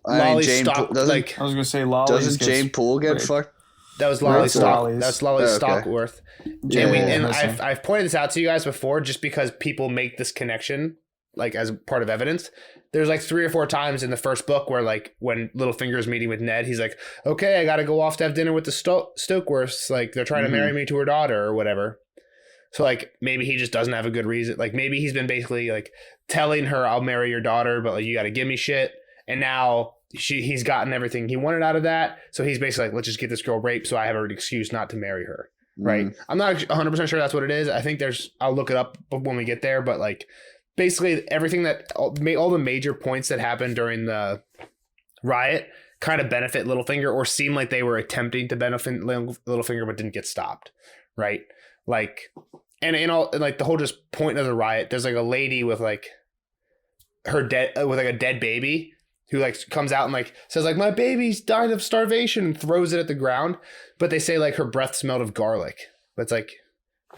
Lolly Stock, like I was gonna say, Lolly doesn't Jane Poole get fucked? That was Lolly Stock. That's Lolly Stockworth. Yeah, and I've pointed this out to you guys before, just because people make this connection, like as part of evidence. There's like 3 or 4 times in the first book where, like, when Littlefinger's meeting with Ned, he's like, "Okay, I got to go off to have dinner with the Stokeworths. Like, they're trying to marry me to her daughter or whatever." So, like, maybe he just doesn't have a good reason. Like, maybe he's been basically like telling her, "I'll marry your daughter, but like you got to give me shit," and now. He's gotten everything he wanted out of that. So he's basically like, let's just get this girl raped so I have an excuse not to marry her. Right. I'm not 100% sure that's what it is. I think I'll look it up when we get there. But like basically everything that all the major points that happened during the riot kind of benefit Littlefinger or seem like they were attempting to benefit Littlefinger but didn't get stopped. Right. Like, and like the whole just point of the riot, there's like a lady with like a dead baby. Who like comes out and like says like my baby's dying of starvation and throws it at the ground, but they say like her breath smelled of garlic. But it's like,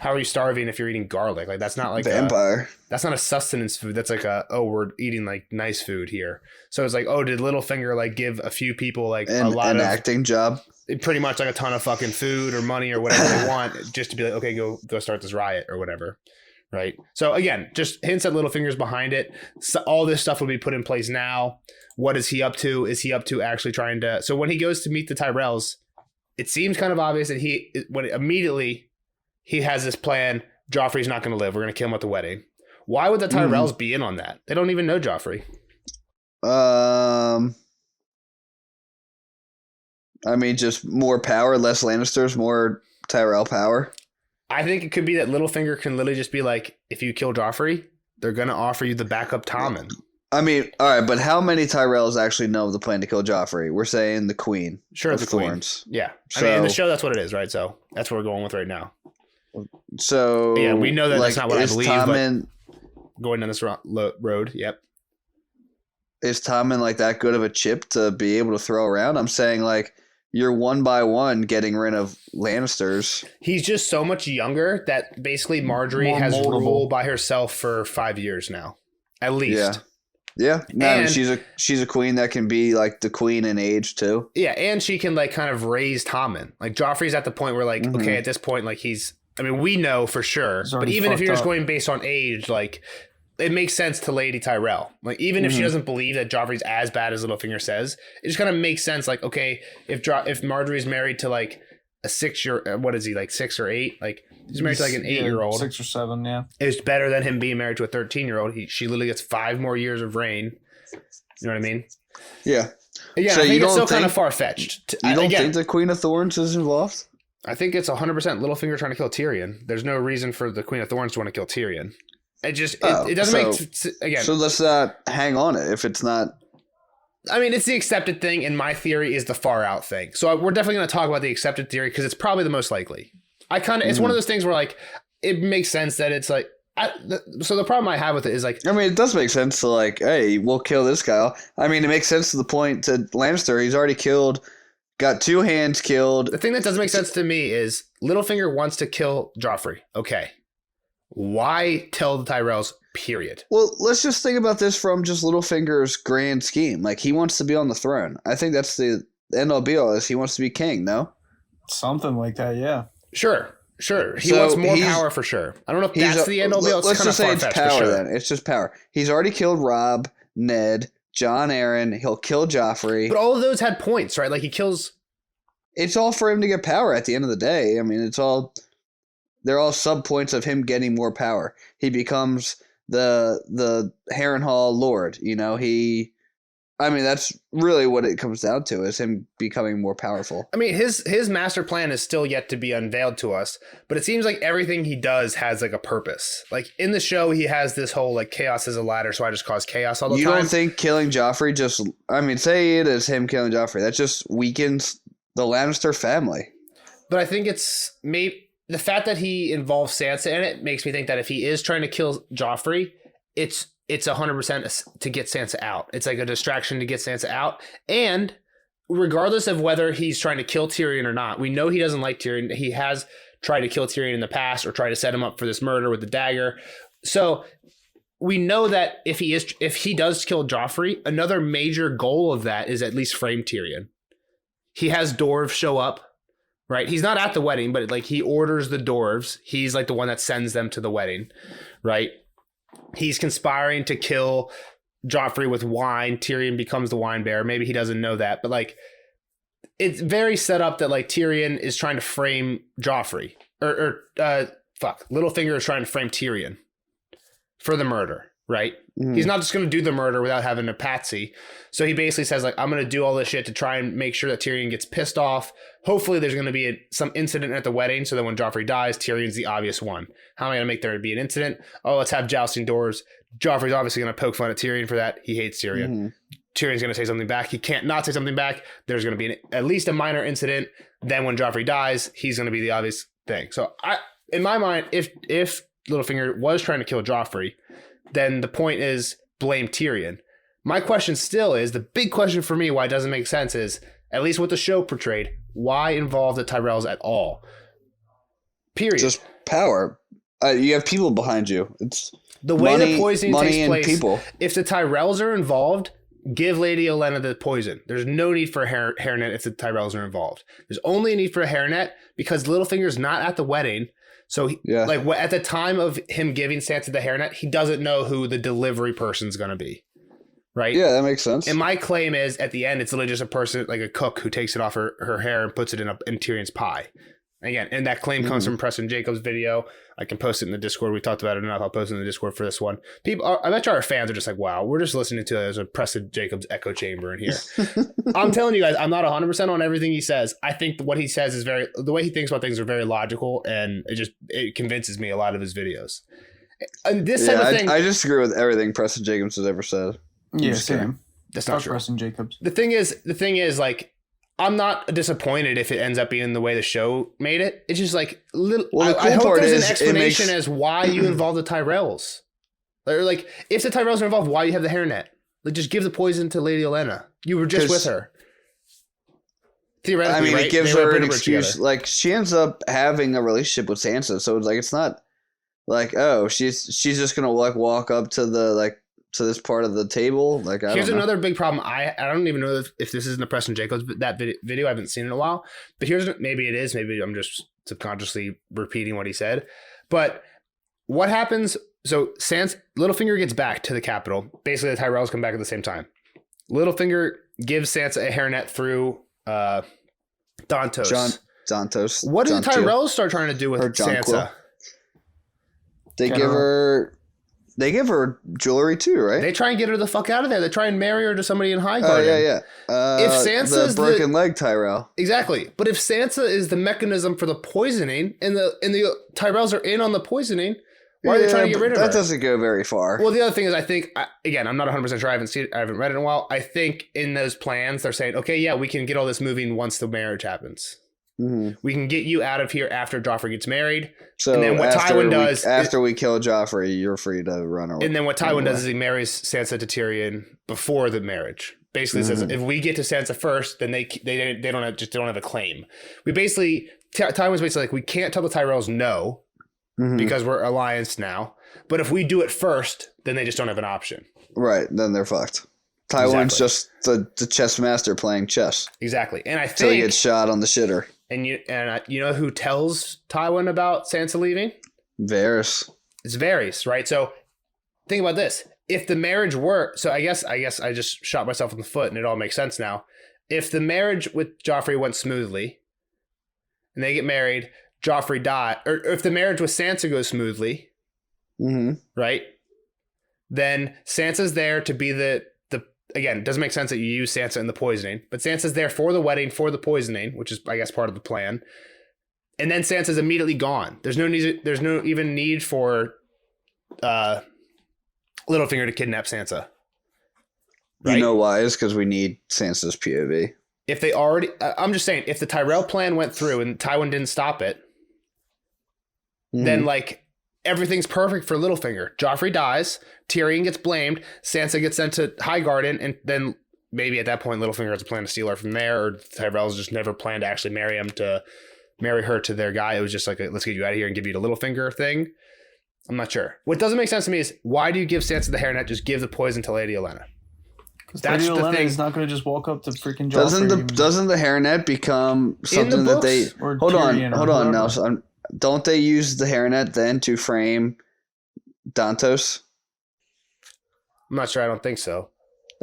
how are you starving if you're eating garlic? Like that's not like vampire. That's not a sustenance food. That's like we're eating like nice food here. So it's like, did Littlefinger like give a few people like a lot of acting job? Pretty much like a ton of fucking food or money or whatever they want just to be like, okay, go start this riot or whatever. Right. So again, just hints at Littlefinger's behind it. So all this stuff will be put in place now. What is he up to? Is he up to actually trying to? So when he goes to meet the Tyrells, it seems kind of obvious that immediately he has this plan. Joffrey's not going to live. We're going to kill him at the wedding. Why would the Tyrells be in on that? They don't even know Joffrey. I mean, just more power, less Lannisters, more Tyrell power. I think it could be that Littlefinger can literally just be like, if you kill Joffrey, they're going to offer you the backup Tommen. I mean, all right, but how many Tyrells actually know of the plan to kill Joffrey? We're saying the Queen. Sure, the Thorns. Queen. Yeah. So, I mean, in the show, that's what it is, right? So that's what we're going with right now. So yeah, we know that that's not what I believe. Tommen, but going down this road, yep. Is Tommen like that good of a chip to be able to throw around? I'm saying like you're one by one getting rid of Lannisters. He's just so much younger that basically Marjorie has ruled by herself for 5 years now, at least. Yeah, no, I mean, she's a queen that can be like the queen in age too. Yeah, and she can like kind of raise Tommen. Like Joffrey's at the point where like okay, at this point like we know for sure, but even if you're just going based on age, like it makes sense to Lady Tyrell. Like even if she doesn't believe that Joffrey's as bad as Littlefinger says, it just kind of makes sense. Like okay, if Marjorie's married to like a 6-year, what is he like 6 or 8? Like he's married to like an 8-year-old, 6 or 7. Yeah, it's better than him being married to a 13-year-old. She literally gets 5 more years of reign. You know what I mean? Yeah. Yeah, so I think you it's don't still kind of far fetched. You don't think the Queen of Thorns is involved? I think it's 100% Littlefinger trying to kill Tyrion. There's no reason for the Queen of Thorns to want to kill Tyrion. It just it doesn't again. So let's not hang on it if it's not. I mean, it's the accepted thing, and my theory is the far out thing. So we're definitely going to talk about the accepted theory because it's probably the most likely. It's one of those things where like it makes sense that it's like. So the problem I have with it is like, I mean, it does make sense to like, hey, we'll kill this guy. I mean, it makes sense to the point to Lannister. He's already got 2 hands killed. The thing that doesn't make sense to me is Littlefinger wants to kill Joffrey. Okay. Why tell the Tyrells, period? Well, let's just think about this from just Littlefinger's grand scheme. Like, he wants to be on the throne. I think that's the end all be all is he wants to be king, no? Something like that, yeah. Sure. He wants more power for sure. I don't know if that's the end all be all. Let's just say it's power then. It's just power. He's already killed Robb, Ned, Jon Arryn. He'll kill Joffrey. But all of those had points, right? Like he kills. It's all for him to get power at the end of the day. I mean, they're all sub points of him getting more power. He becomes the Harrenhal Lord. You know, that's really what it comes down to is him becoming more powerful. I mean, his master plan is still yet to be unveiled to us, but it seems like everything he does has like a purpose. Like in the show, he has this whole like chaos is a ladder, so I just cause chaos all the time. You don't think killing Joffrey say it is him killing Joffrey. That just weakens the Lannister family. But I think it's maybe the fact that he involves Sansa in it makes me think that if he is trying to kill Joffrey, it's 100% to get Sansa out. It's like a distraction to get Sansa out. And regardless of whether he's trying to kill Tyrion or not, we know he doesn't like Tyrion. He has tried to kill Tyrion in the past or tried to set him up for this murder with the dagger. So we know that if he does kill Joffrey, another major goal of that is at least frame Tyrion. He has dwarves show up, right? He's not at the wedding, but like he orders the dwarves. He's like the one that sends them to the wedding, right? He's conspiring to kill Joffrey with wine. Tyrion becomes the wine bearer. Maybe he doesn't know that, but like it's very set up that like Tyrion is trying to frame Joffrey Littlefinger is trying to frame Tyrion for the murder, right? He's not just going to do the murder without having a patsy. So he basically says like, I'm going to do all this shit to try and make sure that Tyrion gets pissed off. Hopefully there's going to be some incident at the wedding. So that when Joffrey dies, Tyrion's the obvious one. How am I going to make there be an incident? Oh, let's have jousting doors. Joffrey's obviously going to poke fun at Tyrion for that. He hates Tyrion. Tyrion's going to say something back. He can't not say something back. There's going to be at least a minor incident. Then when Joffrey dies, he's going to be the obvious thing. So in my mind, if Littlefinger was trying to kill Joffrey, then the point is blame Tyrion. My question still is, the big question for me why it doesn't make sense is, at least what the show portrayed, why involve the Tyrells at all? Period. Just power. You have people behind you. It's the way the poisoning takes and place. People. If the Tyrells are involved, give Lady Olenna the poison. There's no need for a hairnet if the Tyrells are involved. There's only a need for a hairnet because Littlefinger's not at the wedding. So, at the time of him giving Sansa the hairnet, he doesn't know who the delivery person's going to be, right? Yeah, that makes sense. And my claim is, at the end, it's literally just a person, like a cook, who takes it off her hair and puts it in Tyrion's pie. Again, and that claim comes from Preston Jacobs' video. I can post it in the Discord. We talked about it enough. I'll post it in the Discord for this one. I bet you our fans are just like, wow, we're just listening to a Preston Jacobs echo chamber in here. I'm telling you guys, I'm not 100% on everything he says. I think what he says is the way he thinks about things are very logical, and it convinces me a lot of his videos. And this type of thing, I disagree with everything Preston Jacobs has ever said. Yeah, same. That's not true. Preston Jacobs. The thing is, like, I'm not disappointed if it ends up being the way the show made it. It's just like I hope there's an explanation as why you involve the Tyrells. Or like if the Tyrells are involved, why you have the hairnet? Like just give the poison to Lady Olenna. You were just with her. Theoretically, right? It gives her an excuse. Like she ends up having a relationship with Sansa, so it's like it's not like she's just gonna like walk up to the like to this part of the table. Like, I Here's don't know. another big problem. I don't even know if this is in the Preston Jacobs that video. I haven't seen it in a while. But maybe it is. Maybe I'm just subconsciously repeating what he said. But what happens? So Littlefinger gets back to the capital. Basically, the Tyrells come back at the same time. Littlefinger gives Sansa a hairnet through Dantos. Dantos. What do the Tyrells start trying to do with Sansa? They give her jewelry too, right? They try and get her the fuck out of there. They try and marry her to somebody in Highgarden. Oh, yeah. If Sansa's the broken leg Tyrell. Exactly. But if Sansa is the mechanism for the poisoning and the Tyrells are in on the poisoning, why are they trying to get rid of her? That doesn't go very far. Well, the other thing is, I think, again, I'm not 100% sure. I haven't seen it. I haven't read it in a while. I think in those plans, they're saying, okay, yeah, we can get all this moving once the marriage happens. Mm-hmm. We can get you out of here after Joffrey gets married. So and then what Tywin does after we kill Joffrey, you're free to run away. And then what Tywin does is he marries Sansa to Tyrion before the marriage. Basically says if we get to Sansa first, then they don't have a claim. We basically Tywin's basically like, we can't tell the Tyrells no because we're allianced now. But if we do it first, then they just don't have an option. Right, then they're fucked. Tywin's just the chess master playing chess. Exactly, and I think until he gets shot on the shitter. And you know who tells Tywin about Sansa leaving? Varys. It's Varys, right? So think about this: if the marriage were, so I guess I just shot myself in the foot, and it all makes sense now. If the marriage with Joffrey went smoothly, and they get married, Joffrey died, or if the marriage with Sansa goes smoothly, right? Then Sansa's there to be the again, it doesn't make sense that you use Sansa in the poisoning, but Sansa's there for the wedding, for the poisoning, which is, I guess, part of the plan. And then Sansa's immediately gone. There's no even need for Littlefinger to kidnap Sansa. Right? You know why? It's because we need Sansa's POV. If they already, I'm just saying, if the Tyrell plan went through and Tywin didn't stop it, then like everything's perfect for Littlefinger. Joffrey dies, Tyrion gets blamed, Sansa gets sent to Highgarden, and then maybe at that point Littlefinger has a plan to steal her from there, or the Tyrells just never planned to actually marry her to their guy. It was just like, let's get you out of here and give you the Littlefinger thing. I'm not sure. What doesn't make sense to me is, why do you give Sansa the hairnet? Just give the poison to Lady Olenna. Because Lady Olenna is not going to just walk up to freaking Joffrey. Doesn't the hairnet become something that they... Hold on now. So don't they use the hairnet then to frame Dantos? I'm not sure. I don't think so.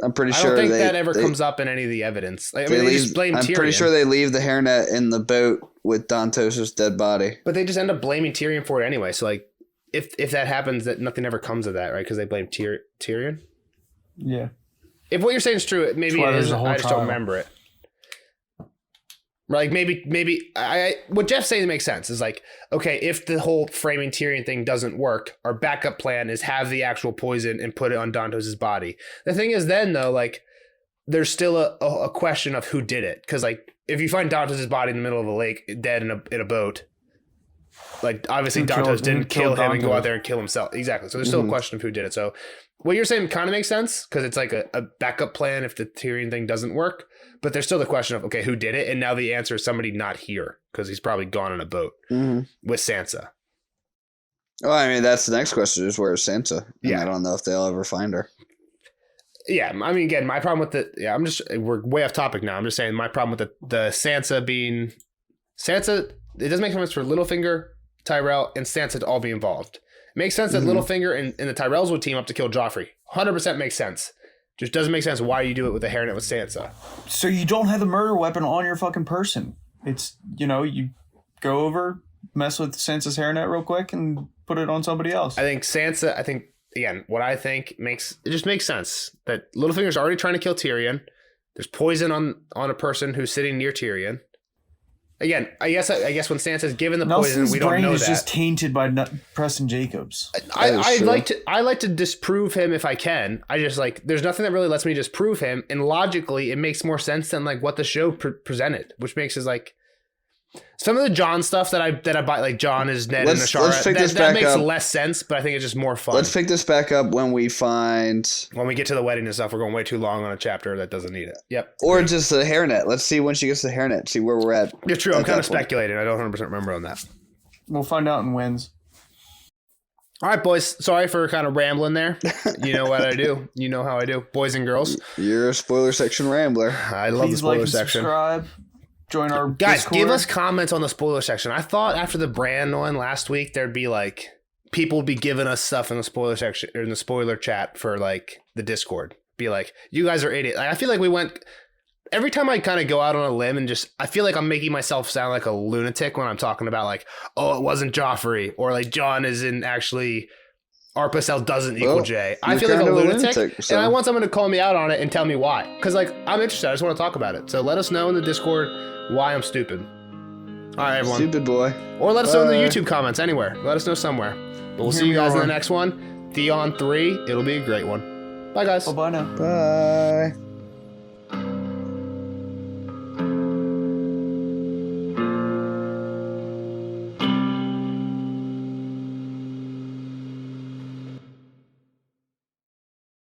I'm pretty sure I don't think that ever comes up in any of the evidence. Like, they just blame Tyrion. I'm pretty sure they leave the hairnet in the boat with Dantos' dead body. But they just end up blaming Tyrion for it anyway. So like, if that happens, that nothing ever comes of that, right? Because they blame Tyrion. Yeah. If what you're saying is true, maybe it is. I just don't remember it. Like maybe what Jeff's saying makes sense. Is like, okay, if the whole framing Tyrion thing doesn't work, our backup plan is have the actual poison and put it on Dantos' body. The thing is then though, like, there's still a question of who did it. Because like, if you find Dantos' body in the middle of a lake, dead in a boat, like obviously Dantos didn't kill him and go out there and kill himself. Exactly. So there's still a question of who did it. So what you're saying kind of makes sense because it's like a backup plan if the Tyrion thing doesn't work. But there's still the question of, okay, who did it? And now the answer is somebody not here because he's probably gone on a boat with Sansa. Well, I mean, that's the next question is where's Sansa? And I don't know if they'll ever find her. Yeah, I mean, again, my problem with we're way off topic now. I'm just saying my problem with the Sansa being... Sansa, it doesn't make sense for Littlefinger, Tyrell, and Sansa to all be involved. It makes sense that Littlefinger and the Tyrells would team up to kill Joffrey. 100% makes sense. Just doesn't make sense why you do it with a hairnet with Sansa. So you don't have the murder weapon on your fucking person. It's, you go over, mess with Sansa's hairnet real quick, and put it on somebody else. I think Sansa, again, what I think it just makes sense that Littlefinger's already trying to kill Tyrion. There's poison on a person who's sitting near Tyrion. Again, I guess when Sansa's given the poison, we don't know that. Nelson's brain is just tainted by Preston Jacobs. I like to disprove him if I can. I just there's nothing that really lets me disprove him, and logically, it makes more sense than what the show presented, which makes it some of the Jon stuff that I buy, like Jon is Ned and Ashara. That makes less sense, but I think it's just more fun. Let's pick this back up when we get to the wedding and stuff. We're going way too long on a chapter that doesn't need it. Yep. Or just the hairnet. Let's see when she gets the hairnet. See where we're at. Yeah, true. I'm kind of speculating. I don't 100% remember on that. We'll find out in wins. All right, boys. Sorry for kind of rambling there. You know what I do. You know how I do. Boys and girls. You're a spoiler section rambler. I love the spoiler section. Subscribe. Join our Guys, Discord. give us comments on the spoiler section. I thought after the Bran one last week, there'd be like people would be giving us stuff in the spoiler section or in the spoiler chat for like the Discord. Be like, you guys are idiots. Like, I feel like we went. Every time I kind of go out on a limb and just, I feel like I'm making myself sound like a lunatic when I'm talking about like, oh, it wasn't Joffrey, or like Jon isn't actually, Arpacel doesn't equal Jay. I feel like a lunatic, so. And I want someone to call me out on it and tell me why. Because like, I'm interested. I just want to talk about it. So let us know in the Discord why I'm stupid. All right, everyone. Stupid boy. Or let us know in the YouTube comments anywhere. Let us know somewhere. But we'll see you guys in the next one. Theon 3. It'll be a great one. Bye, guys. Bye-bye now. Bye.